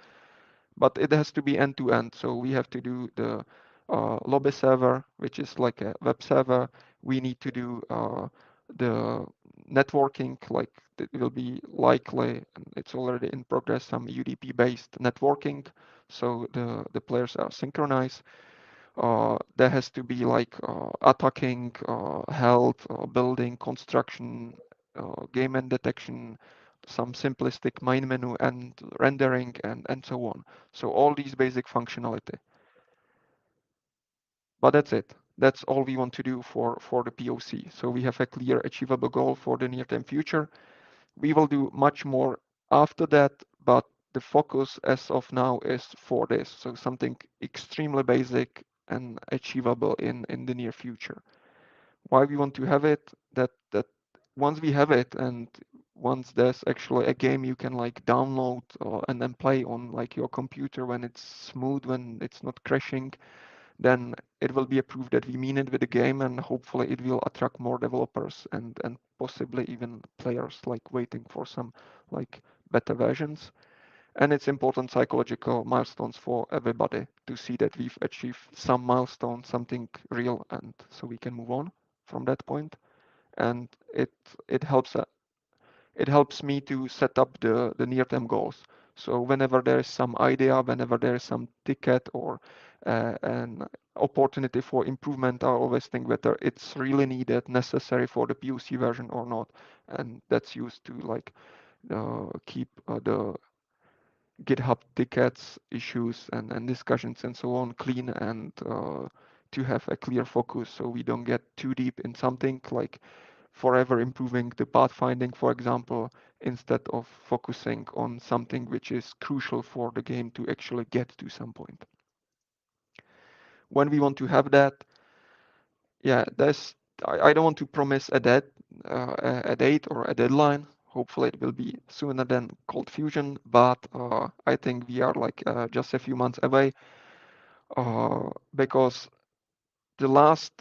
But it has to be end to end. So we have to do the lobby server, which is like a web server. We need to do the networking, like it will be likely, and it's already in progress, some UDP-based networking. So the players are synchronized. There has to be like attacking, health, building, construction, game end detection, some simplistic main menu and rendering and so on. So all these basic functionality. But that's it. That's all we want to do for the POC. So we have a clear achievable goal for the near-term future. We will do much more after that, but the focus as of now is for this, so something extremely basic and achievable in the near future. Why we want to have it? That once we have it, and once there's actually a game you can like download and then play on like your computer when it's smooth, when it's not crashing, then it will be a proof that we mean it with the game, and hopefully it will attract more developers and possibly even players like waiting for some like better versions. And it's important psychological milestones for everybody to see that we've achieved some milestone, something real, and so we can move on from that point. And it helps me to set up the near-term goals. So whenever there is some idea, whenever there is some ticket or an opportunity for improvement, I always think whether it's really needed, necessary for the POC version or not, and that's used to like keep the GitHub tickets, issues, and discussions and so on clean, and to have a clear focus so we don't get too deep in something like forever improving the pathfinding, for example, instead of focusing on something which is crucial for the game to actually get to some point. When we want to have that, yeah, I don't want to promise a date or a deadline. Hopefully it will be sooner than Cold Fusion, but I think we are like just a few months away because the last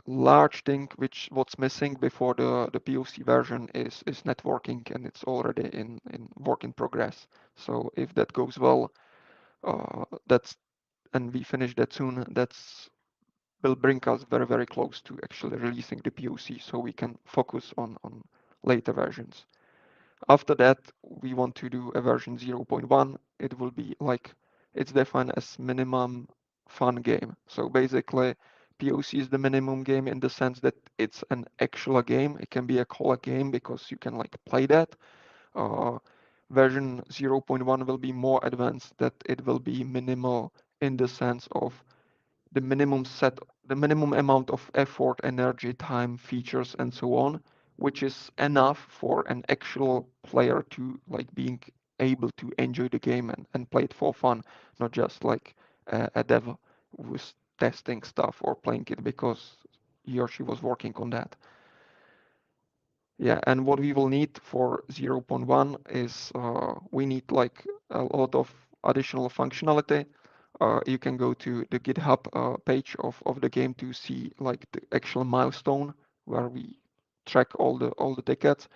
large thing what's missing before the POC version is networking, and it's already in work in progress. So if that goes well, and we finish that soon, will bring us very, very close to actually releasing the POC, so we can focus on later versions. After that, we want to do a version 0.1. It will be like, it's defined as minimum fun game. So basically, POC is the minimum game in the sense that it's an actual game. It can be a collab game because you can like play that. Version 0.1 will be more advanced, that it will be minimal in the sense of the minimum amount of effort, energy, time, features, and so on, which is enough for an actual player to like being able to enjoy the game and play it for fun, not just like a dev who's testing stuff or playing it because he or she was working on that. Yeah, and what we will need for 0.1 is we need like a lot of additional functionality. You can go to the GitHub page of the game to see like the actual milestone where we track all the tickets.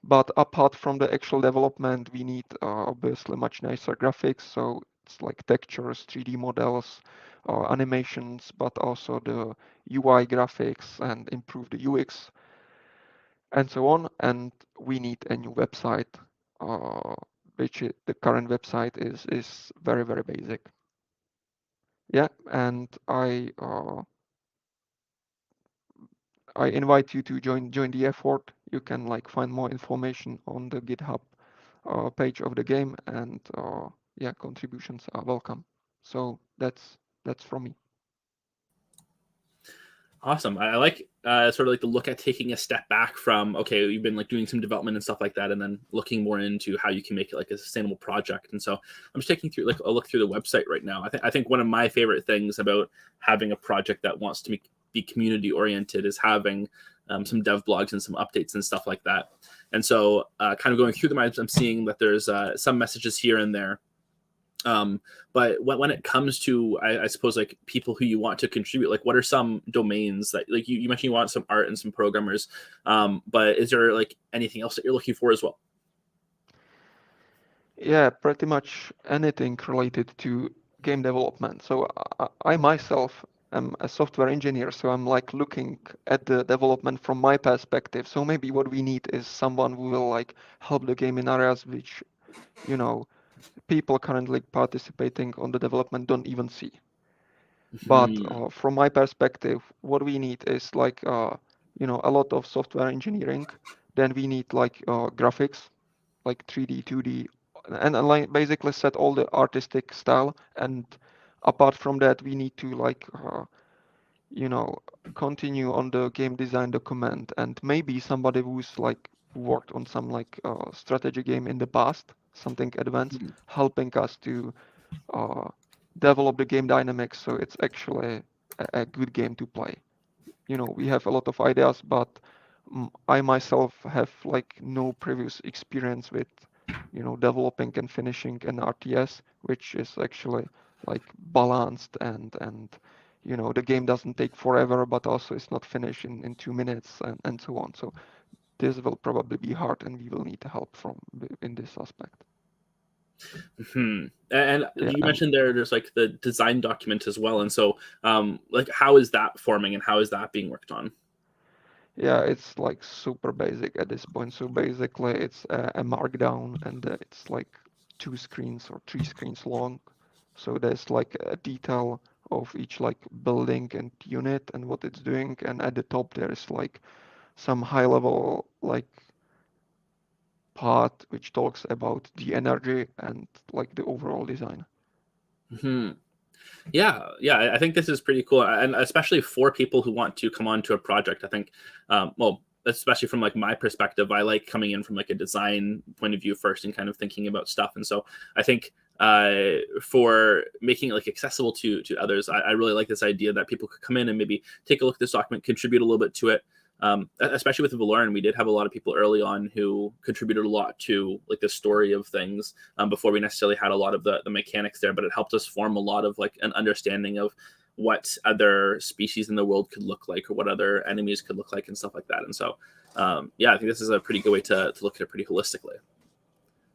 But apart from the actual development, we need obviously much nicer graphics. So it's like textures, 3D models, animations, but also the UI graphics and improve the UX and so on. And we need a new website, which the current website is very, very basic. Yeah, and I invite you to join the effort. You can like find more information on the GitHub page of the game, and yeah, contributions are welcome. So that's from me. Awesome. I like sort of like the look at taking a step back from, okay, you've been like doing some development and stuff like that, and then looking more into how you can make it like a sustainable project. And so I'm just taking through like a look through the website right now. I think one of my favorite things about having a project that wants to be community oriented is having some dev blogs and some updates and stuff like that. And so kind of going through them, I'm seeing that there's some messages here and there. But when it comes to, I suppose, like people who you want to contribute, like what are some domains that, like you mentioned you want some art and some programmers, but is there like anything else that you're looking for as well? Yeah, pretty much anything related to game development. So I myself am a software engineer, so I'm like looking at the development from my perspective. So maybe what we need is someone who will like help the game in areas which, you know, people currently participating on the development don't even see. But from my perspective, what we need is like, you know, a lot of software engineering. Then we need like graphics, like 3D, 2D, and like basically set all the artistic style. And apart from that, we need to like, you know, continue on the game design document, and maybe somebody who's like worked on some like strategy game in the past, something advanced, helping us to develop the game dynamics so it's actually a good game to play. You know, we have a lot of ideas, but I myself have like no previous experience with, you know, developing and finishing an RTS, which is actually like balanced and you know, the game doesn't take forever, but also it's not finished in 2 minutes and so on. So this will probably be hard, and we will need help from in this aspect. And Yeah, you mentioned there's like the design document as well, and so like how is that forming and how is that being worked on? yeah, it's like super basic at this point. So basically, it's a markdown, and it's like 2 screens or 3 screens long. So there's like a detail of each like building and unit and what it's doing, and at the top there's like some high level like part which talks about the energy and like the overall design. Yeah, I think this is pretty cool, and especially for people who want to come on to a project. I think, well, especially from like my perspective, I like coming in from like a design point of view first and kind of thinking about stuff. And so I think for making it like accessible to others, I really like this idea that people could come in and maybe take a look at this document, contribute a little bit to it. Especially with Valorant, we did have a lot of people early on who contributed a lot to like the story of things before we necessarily had a lot of the mechanics there, but it helped us form a lot of like an understanding of what other species in the world could look like or what other enemies could look like and stuff like that. And so, yeah, I think this is a pretty good way to look at it pretty holistically.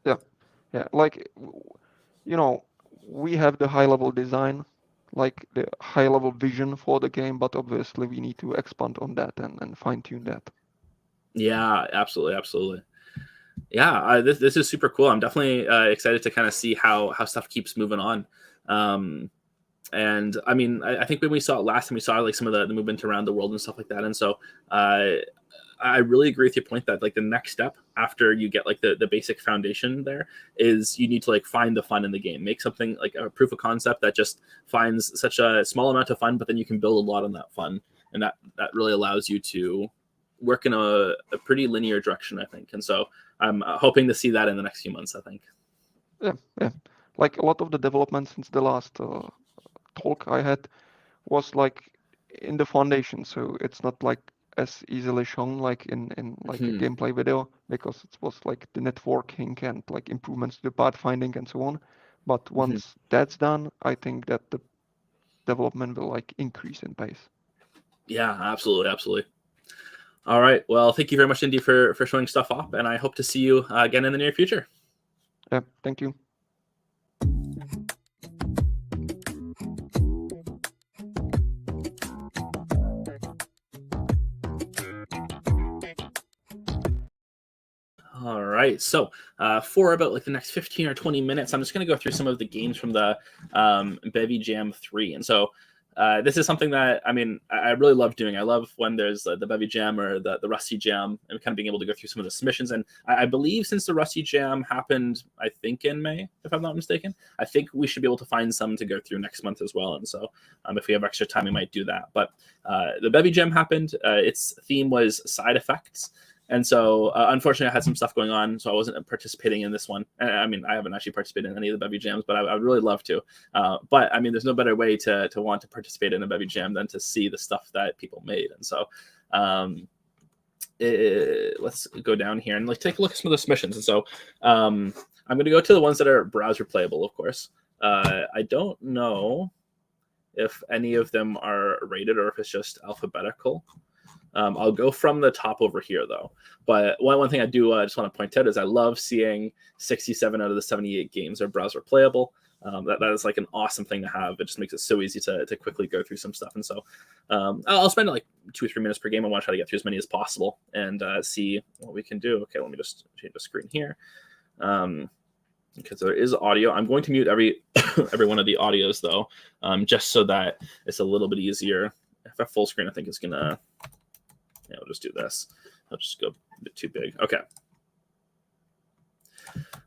Yeah, like, you know, we have the high level design, like the high level vision for the game, but obviously we need to expand on that and fine tune that. Yeah, absolutely. Yeah, this is super cool. I'm definitely excited to kind of see how stuff keeps moving on. And I mean, I think when we saw it last time, we saw like some of the movement around the world and stuff like that. And so I really agree with your point that like the next step after you get like the basic foundation there is you need to like find the fun in the game, make something like a proof of concept that just finds such a small amount of fun, but then you can build a lot on that fun. And that really allows you to work in a pretty linear direction, I think. And so I'm hoping to see that in the next few months, I think. Yeah. Like a lot of the development since the last talk I had was like in the foundation, so it's not like as easily shown like in like a gameplay video, because it was like the networking and like improvements to the pathfinding and so on. But once that's done, I think that the development will like increase in pace. Yeah, absolutely. All right. Well, thank you very much, Indy, for showing stuff off, and I hope to see you again in the near future. Yeah, thank you. All right. So for about like the next 15 or 20 minutes, I'm just going to go through some of the games from the Bevy Jam 3. And so this is something that, I mean, I really love doing. I love when there's the Bevy Jam or the Rusty Jam and kind of being able to go through some of the submissions. And I believe since the Rusty Jam happened, I think in May, if I'm not mistaken, I think we should be able to find some to go through next month as well. And so if we have extra time, we might do that. But the Bevy Jam happened. Its theme was side effects. And so, unfortunately, I had some stuff going on, so I wasn't participating in this one. I mean, I haven't actually participated in any of the Bevy Jams, but I would really love to. But, I mean, there's no better way to want to participate in a Bevy Jam than to see the stuff that people made. And so, let's go down here and like take a look at some of the submissions. And so, I'm going to go to the ones that are browser playable, of course. I don't know if any of them are rated or if it's just alphabetical. I'll go from the top over here, though. But one thing I do just want to point out is I love seeing 67 out of the 78 games are browser playable. That is like an awesome thing to have. It just makes it so easy to quickly go through some stuff. And so I'll spend like 2 or 3 minutes per game. I want to try to get through as many as possible and see what we can do. Okay, let me just change the screen here. Because there is audio. I'm going to mute every one of the audios, though, just so that it's a little bit easier. If I have full screen, I think it's going to... Yeah, we'll just do this. I'll just go a bit too big. Okay.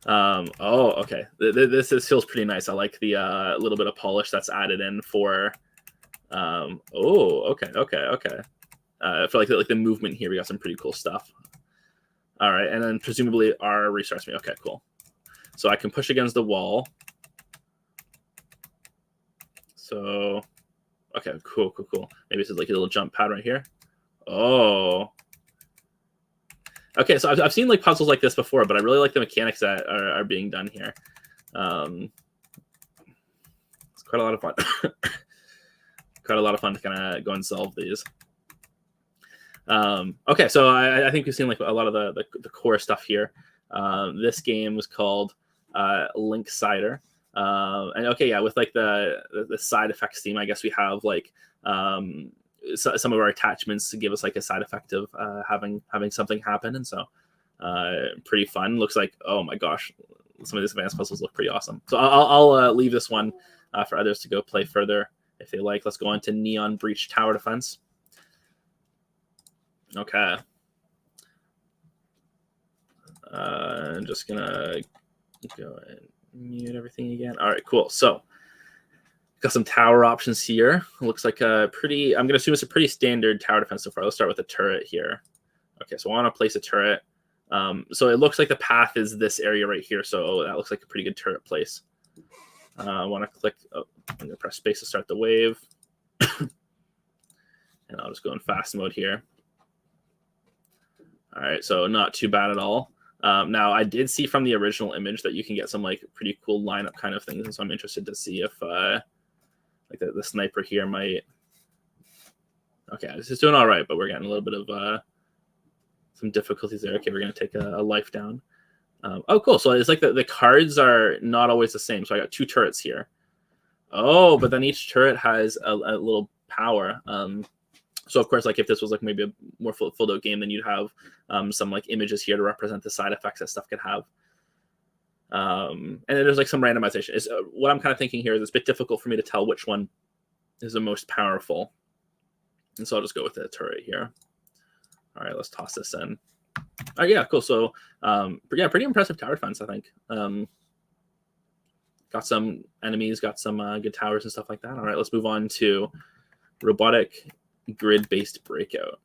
Oh, okay. This feels pretty nice. I like the little bit of polish that's added in for. Oh, okay. I feel like the movement here, we got some pretty cool stuff. All right, and then presumably our restarts me. Okay, cool. So I can push against the wall. So, okay, cool. Maybe this is like a little jump pad right here. Oh. Okay, so I've seen like puzzles like this before, but I really like the mechanics that are being done here. It's quite a lot of fun. Quite a lot of fun to kind of go and solve these. Okay, so I think we've seen like a lot of the core stuff here. This game was called Link Cider. And okay, yeah, with like the side effects theme, I guess we have like some of our attachments to give us like a side effect of having something happen, and so pretty fun. Looks like, oh my gosh, some of these advanced puzzles look pretty awesome. So I'll leave this one for others to go play further if they like. Let's go on to Neon Breach Tower Defense. Okay. I'm just gonna go and mute everything again. All right, cool. So got some tower options here. Looks like a pretty, I'm gonna assume it's a pretty standard tower defense so far. Let's start with a turret here. Okay, so I want to place a turret. So it looks like the path is this area right here. So that looks like a pretty good turret place. I want to click, I'm gonna press space to start the wave. And I'll just go in fast mode here. All right, so not too bad at all. Now, I did see from the original image that you can get some like pretty cool lineup kind of things, and so I'm interested to see if like the sniper here might. Okay, this is doing all right, but we're getting a little bit of some difficulties there. Okay, we're gonna take a life down. Oh, cool. So it's like the cards are not always the same. So I got 2 turrets here. Oh, but then each turret has a little power. So of course, like if this was like maybe a more filled out game, then you'd have some like images here to represent the side effects that stuff could have. And then there's like some randomization. What I'm kind of thinking here is it's a bit difficult for me to tell which one is the most powerful. And so I'll just go with the turret here. All right, let's toss this in. Oh yeah, cool. So yeah, pretty impressive tower defense, I think. Got some enemies, got some good towers and stuff like that. All right, let's move on to robotic grid-based breakout.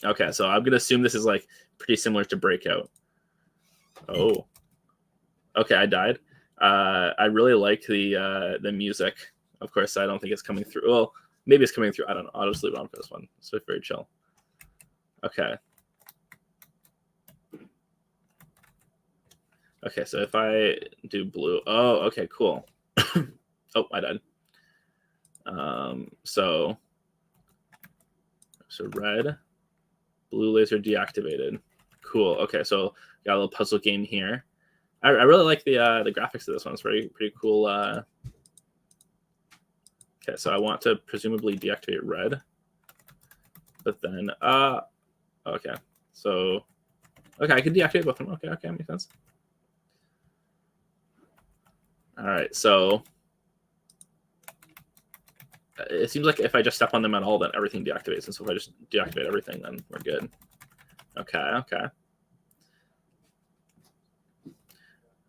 Okay, so I'm gonna assume this is like pretty similar to breakout. Oh, okay, I died. I really like the music. Of course, I don't think it's coming through. Well, maybe it's coming through. I don't know. I'll just leave it on for this one. It's very chill. Okay. Okay, so if I do blue, oh, okay, cool. Oh, I died. So red, blue laser deactivated. Cool. Okay, so got a little puzzle game here. I really like the graphics of this one. It's pretty cool. Okay, so I want to presumably deactivate red, but then okay, so okay, I can deactivate both of them. Okay, makes sense. All right, so it seems like if I just step on them at all, then everything deactivates. And so if I just deactivate everything, then we're good. Okay.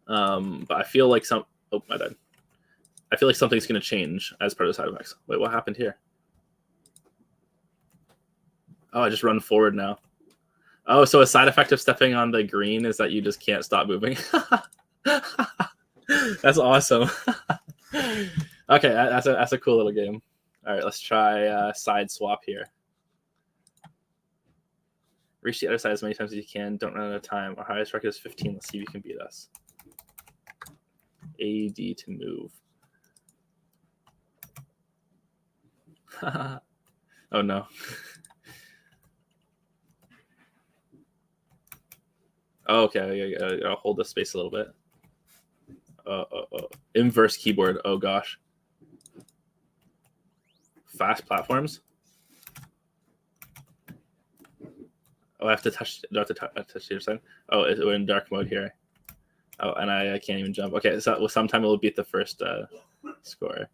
But I feel like oh, I died. I feel like something's going to change as part of the side effects. Wait, what happened here? Oh, I just run forward now. Oh, so a side effect of stepping on the green is that you just can't stop moving. That's awesome. Okay, that's a cool little game. All right, let's try side swap here. Reach the other side as many times as you can. Don't run out of time. Our highest record is 15. Let's see if you can beat us. AD to move. Oh no. Oh, okay, I'll hold the space a little bit. Inverse keyboard. Oh gosh. Fast platforms. Oh, I have to touch. Do I have to touch the other side? Oh, we're in dark mode here. Oh, and I can't even jump. Okay, so sometime it will beat the first score.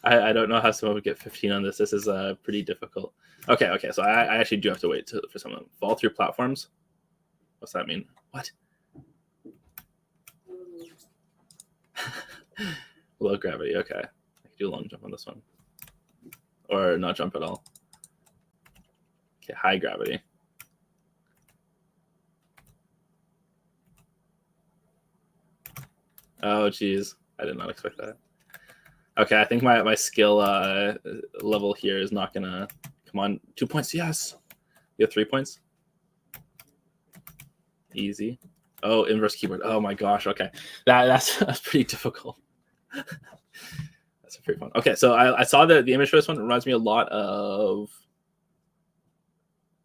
I don't know how someone would get 15 on this. This is pretty difficult. Okay, so I actually do have to wait for someone to fall through platforms. What's that mean? What? Low gravity. Okay, I can do a long jump on this one, or not jump at all. Okay, high gravity. Oh, geez. I did not expect that. Okay, I think my skill level here is not gonna come on. 2 points, yes. You have 3 points. Easy. Oh, inverse keyboard. Oh my gosh. Okay, that's pretty difficult. That's pretty fun. Okay, so I saw the image for this one. It reminds me a lot of.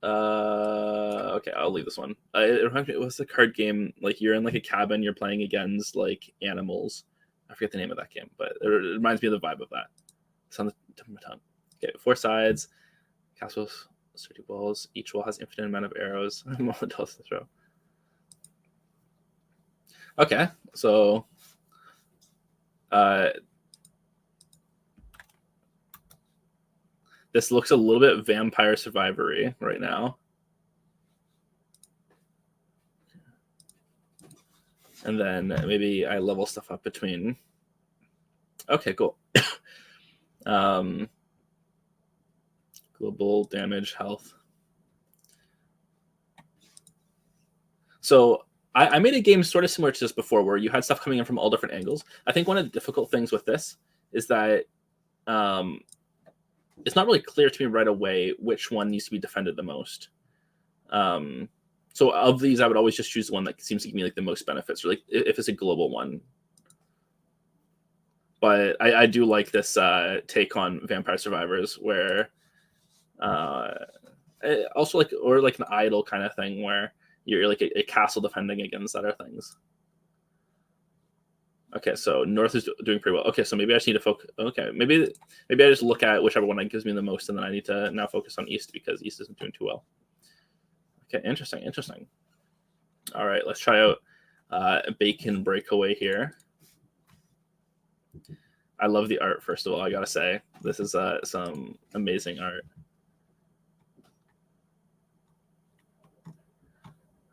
Okay, I'll leave this one. It reminds me. It was a card game. Like you're in like a cabin. You're playing against like animals. I forget the name of that game, but it reminds me of the vibe of that. It's on the tip of my tongue. Okay, 4 sides, castles, sturdy walls. Each wall has infinite amount of arrows. Multiples to throw. Okay, so this looks a little bit Vampire Survivor-y right now. And then maybe I level stuff up between. Okay, cool. Global damage, health. So I made a game sort of similar to this before, where you had stuff coming in from all different angles. I think one of the difficult things with this is that it's not really clear to me right away which one needs to be defended the most. So of these, I would always just choose the one that seems to give me like the most benefits, or like if it's a global one. But I do like this take on Vampire Survivors, where also like, or like an idol kind of thing, where you're like a castle defending against other things. Okay, so north is doing pretty well. Okay, so maybe I just need to focus. Okay, maybe I just look at whichever one that gives me the most, and then I need to now focus on east because east isn't doing too well. Okay, interesting. All right, let's try out Bacon Breakaway here. I love the art, first of all. I gotta say, this is some amazing art.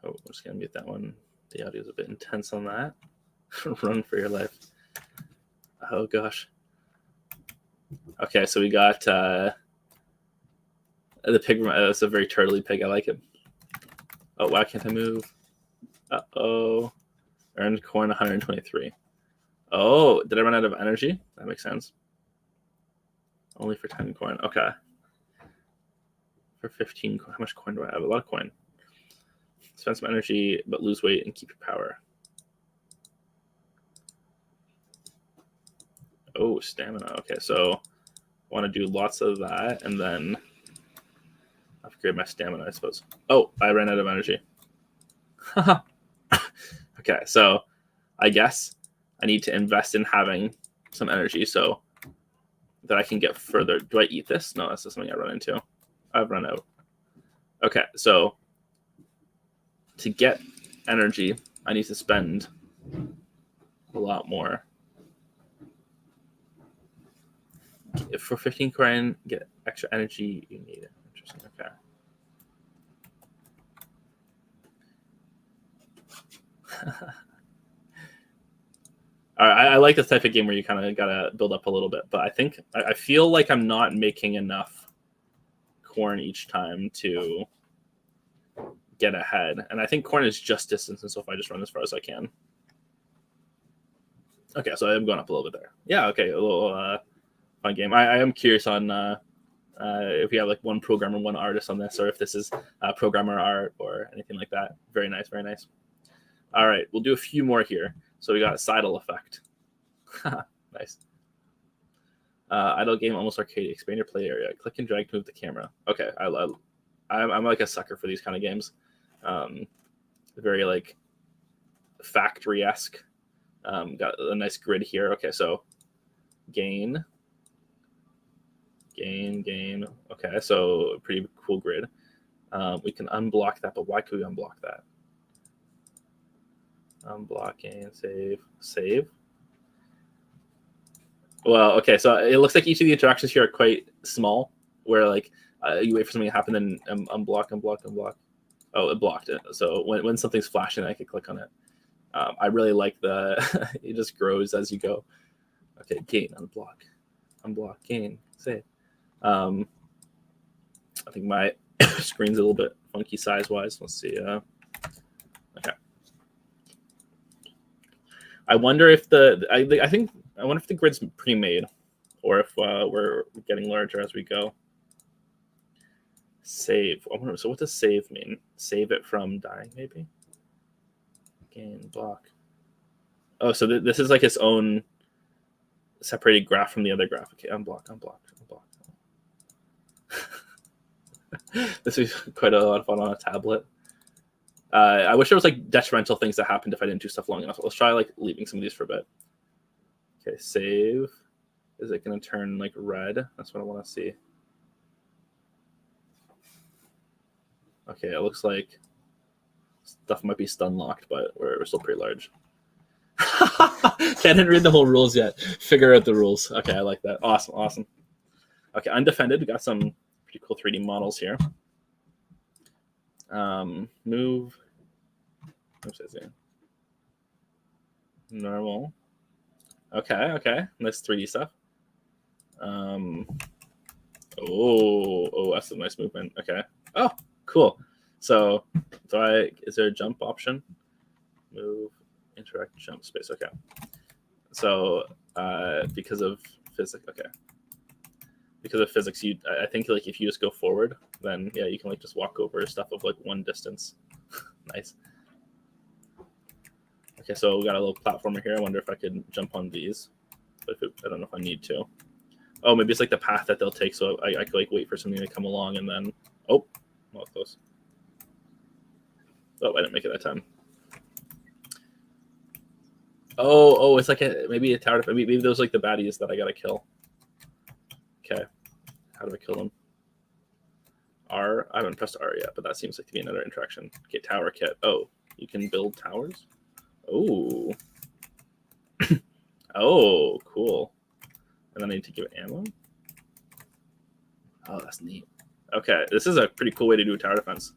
Oh, I'm just gonna mute that one. The audio is a bit intense on that. Run for your life. Oh gosh. Okay, so we got the pig. That's a very turtly pig. I like it. Oh, why can't I move? Uh-oh. Earned corn 123. Oh, did I run out of energy? That makes sense. Only for 10 coin. Okay. For 15 coin. How much coin do I have? A lot of coin. Spend some energy, but lose weight and keep your power. Oh, stamina. Okay, so I want to do lots of that and then upgrade my stamina, I suppose. Oh, I ran out of energy. Okay, so I guess I need to invest in having some energy so that I can get further. Do I eat this? No, that's just something I run into. I've run out. Okay, so to get energy, I need to spend a lot more. For 15 coin, get extra energy, you need it. Interesting, okay. All right, I like this type of game where you kind of gotta build up a little bit, but I feel like I'm not making enough corn each time to get ahead, and I think corn is just distance, and so if I just run as far as I can. Okay, so I'm going up a little bit there. Yeah, okay, a little fun game. I am curious on if we have like one programmer, one artist on this, or if this is programmer art or anything like that. Very nice, very nice. All right, we'll do a few more here. So we got a sidle effect. Nice. Idle game, almost arcade. Expand your play area. Click and drag to move the camera. Okay, I'm like a sucker for these kind of games. Very like factory-esque. Got a nice grid here. Okay, so gain. Okay, so a pretty cool grid. We can unblock that, but why could we unblock that? Unblocking, save. Well, okay, so it looks like each of the interactions here are quite small, where like you wait for something to happen, then unblock. Oh, it blocked it. So when something's flashing, I can click on it. I really like the it just grows as you go. Okay, gain, unblock, gain, save. I think my screen's a little bit funky size-wise. Let's see. Okay. I wonder if I wonder if the grid's pre-made, or if we're getting larger as we go. Save. So what does save mean? Save it from dying, maybe? Gain block. Oh, so this is like its own separated graph from the other graph. Okay, unblock. This is quite a lot of fun on a tablet. I wish there was like detrimental things that happened if I didn't do stuff long enough. Let's try like leaving some of these for a bit. Okay, save. Is it going to turn like red? That's what I want to see. Okay, it looks like stuff might be stun locked, but we're still pretty large. Can't read the whole rules yet. Figure out the rules. Okay, I like that. Awesome. Okay, undefended. We got some pretty cool 3D models here. Move. What's it saying? Normal. Okay. Nice 3D stuff. Oh, that's a nice movement. Okay. Oh, cool. So, is there a jump option? Move, interact, jump, space. Okay. So, because of physics, I think like if you just go forward, then yeah, you can like just walk over stuff of like one distance. Nice. Okay, so we got a little platformer here. I wonder if I could jump on these, but I don't know if I need to. Oh, maybe it's like the path that they'll take, so I could like wait for something to come along and then well, close. Oh, I didn't make it that time. Oh, it's like maybe a tower. Maybe those like the baddies that I gotta kill. Okay, how do I kill them? R. I haven't pressed R yet, but that seems like to be another interaction. Okay, tower kit. Oh, you can build towers. Oh, oh, cool. And then I need to give it ammo. Oh, that's neat. Okay, this is a pretty cool way to do a tower defense.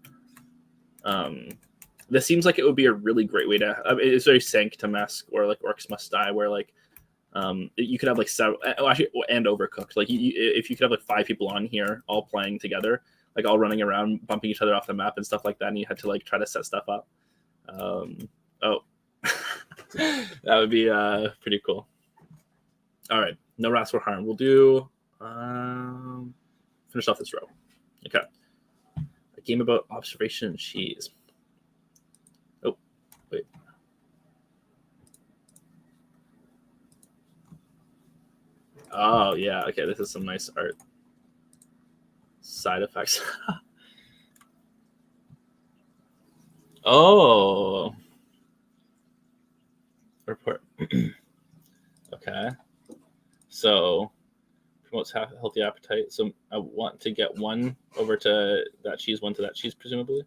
This seems like it would be a really great way to. It's very Sank-to-Mask or like Orcs Must Die, where like you could have like several, actually, and Overcooked. Like if you could have like 5 people on here all playing together, like all running around, bumping each other off the map and stuff like that, and you had to like try to set stuff up. Oh, that would be pretty cool. All right, no rats were harmed. We'll do finish off this row. Okay, a game about observation and cheese. Oh, wait. Oh yeah, okay. This is some nice art. Side effects. Oh, report. Okay, so promotes healthy appetite. So I want to get one over to that cheese, one to that cheese, presumably.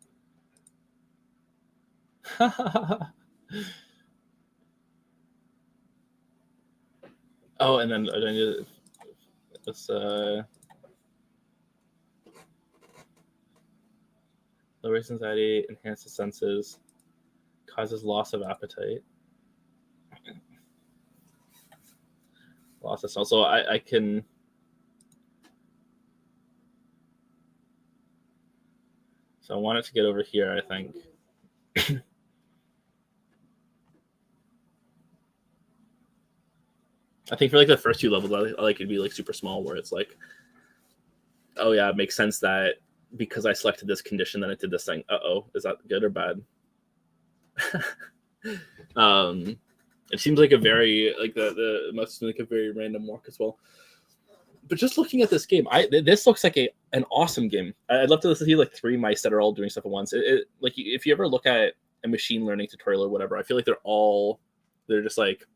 Oh, and then I need this. Lowers anxiety, enhances senses, causes loss of appetite. Loss of smell. So I can. So I want it to get over here, I think. I think for like the first 2 levels, I like it'd be like super small, where it's like, oh yeah, it makes sense that because I selected this condition, then it did this thing. Is that good or bad? It seems like a very like the must be like a very random walk as well. But just looking at this game, this looks like an awesome game. I'd love to see like 3 mice that are all doing stuff at once. Like if you ever look at a machine learning tutorial or whatever, I feel like they're just like,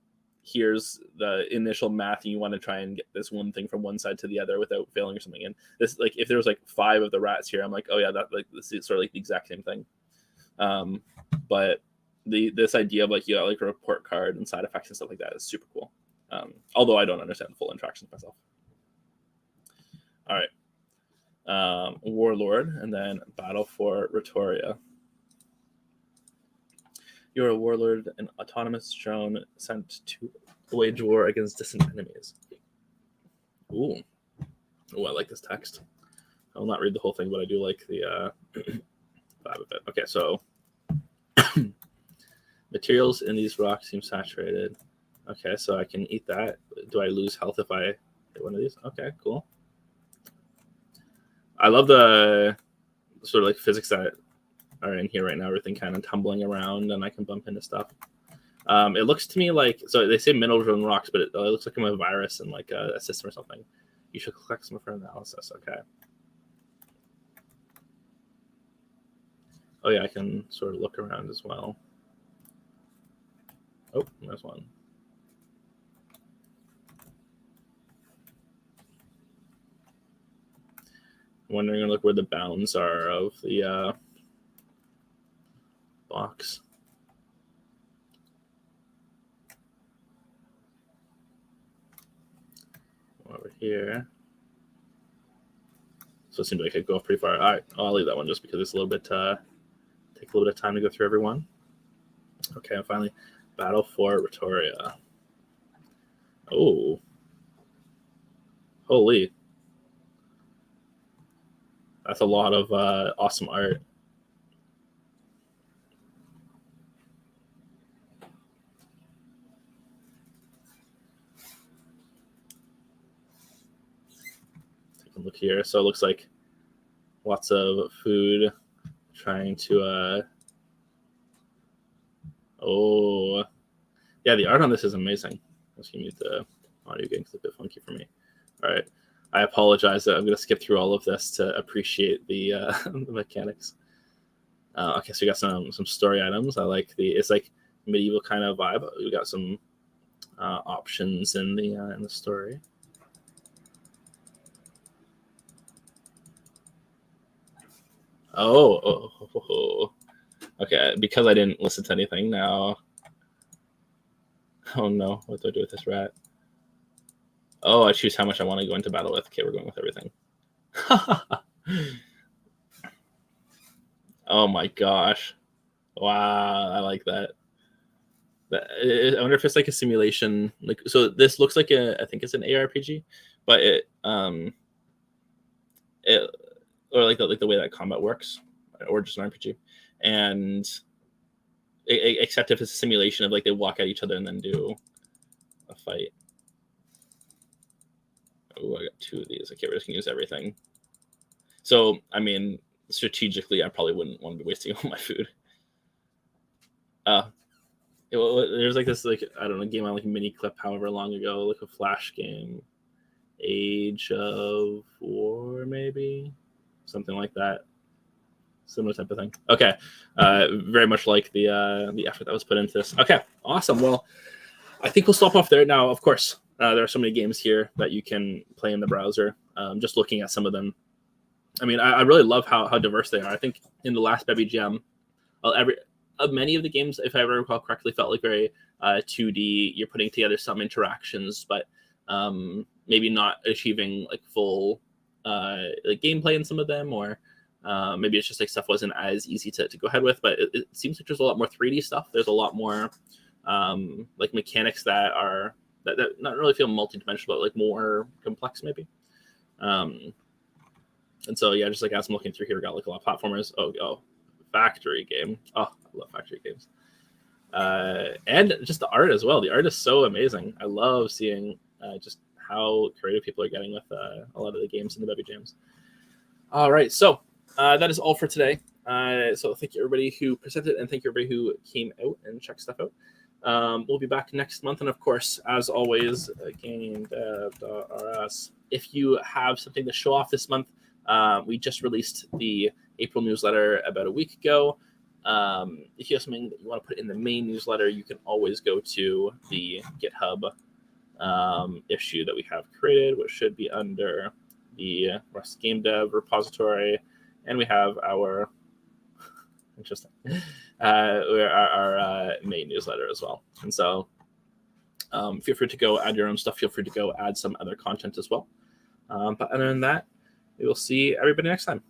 here's the initial math, and you want to try and get this one thing from one side to the other without failing or something. And this, like, if there was like 5 of the rats here, I'm like, oh yeah, that like this is sort of like the exact same thing. But this idea of like you got like a report card and side effects and stuff like that is super cool. Although I don't understand the full interactions myself. All right, Warlord, and then Battle for Retoria. You're a warlord, an autonomous drone sent to wage war against distant enemies. Ooh, I like this text. I will not read the whole thing, but I do like the vibe of it. Okay, so Materials in these rocks seem saturated. Okay, so I can eat that. Do I lose health if I hit one of these? Okay, cool. I love the sort of like physics that are in here right now. Everything kind of tumbling around, and I can bump into stuff. It looks to me like, so they say minerals and rocks, but it looks like I'm a virus in like a system or something. You should collect some for analysis. Okay. Oh yeah, I can sort of look around as well. Oh, there's one. I'm wondering like where the bounds are of the box. Over here. So it seems like I could go off pretty far. All right, I'll leave that one just because it's a little bit, take a little bit of time to go through everyone. Okay, and finally, Battle for Retoria. Oh. Holy. That's a lot of awesome art. Take a look here. So it looks like lots of food trying to oh yeah, the art on this is amazing. Let's mute the audio again because it's a bit funky for me. All right, I apologize that I'm going to skip through all of this to appreciate the, the mechanics. Okay, so we got some story items. I like it's like medieval kind of vibe. We got some options in the story. Oh, okay. Because I didn't listen to anything now. Oh no, what do I do with this rat? Oh, I choose how much I want to go into battle with. Okay, we're going with everything. Oh my gosh. Wow, I like that. I wonder if it's like a simulation. Like, so this looks like I think it's an ARPG, but it or like the way that combat works, or just an RPG, and except if it's a simulation of like they walk at each other and then do a fight. Oh, I got 2 of these. Okay, we're just gonna use everything. So, I mean, strategically, I probably wouldn't want to be wasting all my food. There's like this, like, I don't know, game on like mini clip however long ago, like a Flash game, Age of War, maybe something like that, similar type of thing. Okay, very much like the effort that was put into this. Okay, awesome. Well, I think we'll stop off there now. Of course, there are so many games here that you can play in the browser. Just looking at some of them, I mean, I really love how diverse they are. I think in the last Bevy Jam, many of the games, if I recall correctly, felt like very 2D. You're putting together some interactions, but maybe not achieving like full like gameplay in some of them, or maybe it's just like stuff wasn't as easy to go ahead with. But it seems like there's a lot more 3D stuff. There's a lot more like mechanics that are that not really feel multidimensional, but like more complex maybe. And so yeah, just like as I'm looking through here, we got like a lot of platformers. Oh, factory game. Oh, I love factory games. And just the art as well. The art is so amazing. I love seeing just how creative people are getting with a lot of the games in the Bevy Jams. All right, so that is all for today. So thank you everybody who presented, and thank you everybody who came out and checked stuff out. We'll be back next month, and of course, as always, Gamedev.rs. If you have something to show off this month, we just released the April newsletter about a week ago. If you have something that you want to put in the main newsletter, you can always go to the GitHub issue that we have created, which should be under the Rust Gamedev repository, and we have our interesting our main newsletter as well. And so feel free to go add your own stuff. Feel free to go add some other content as well. But other than that, we will see everybody next time.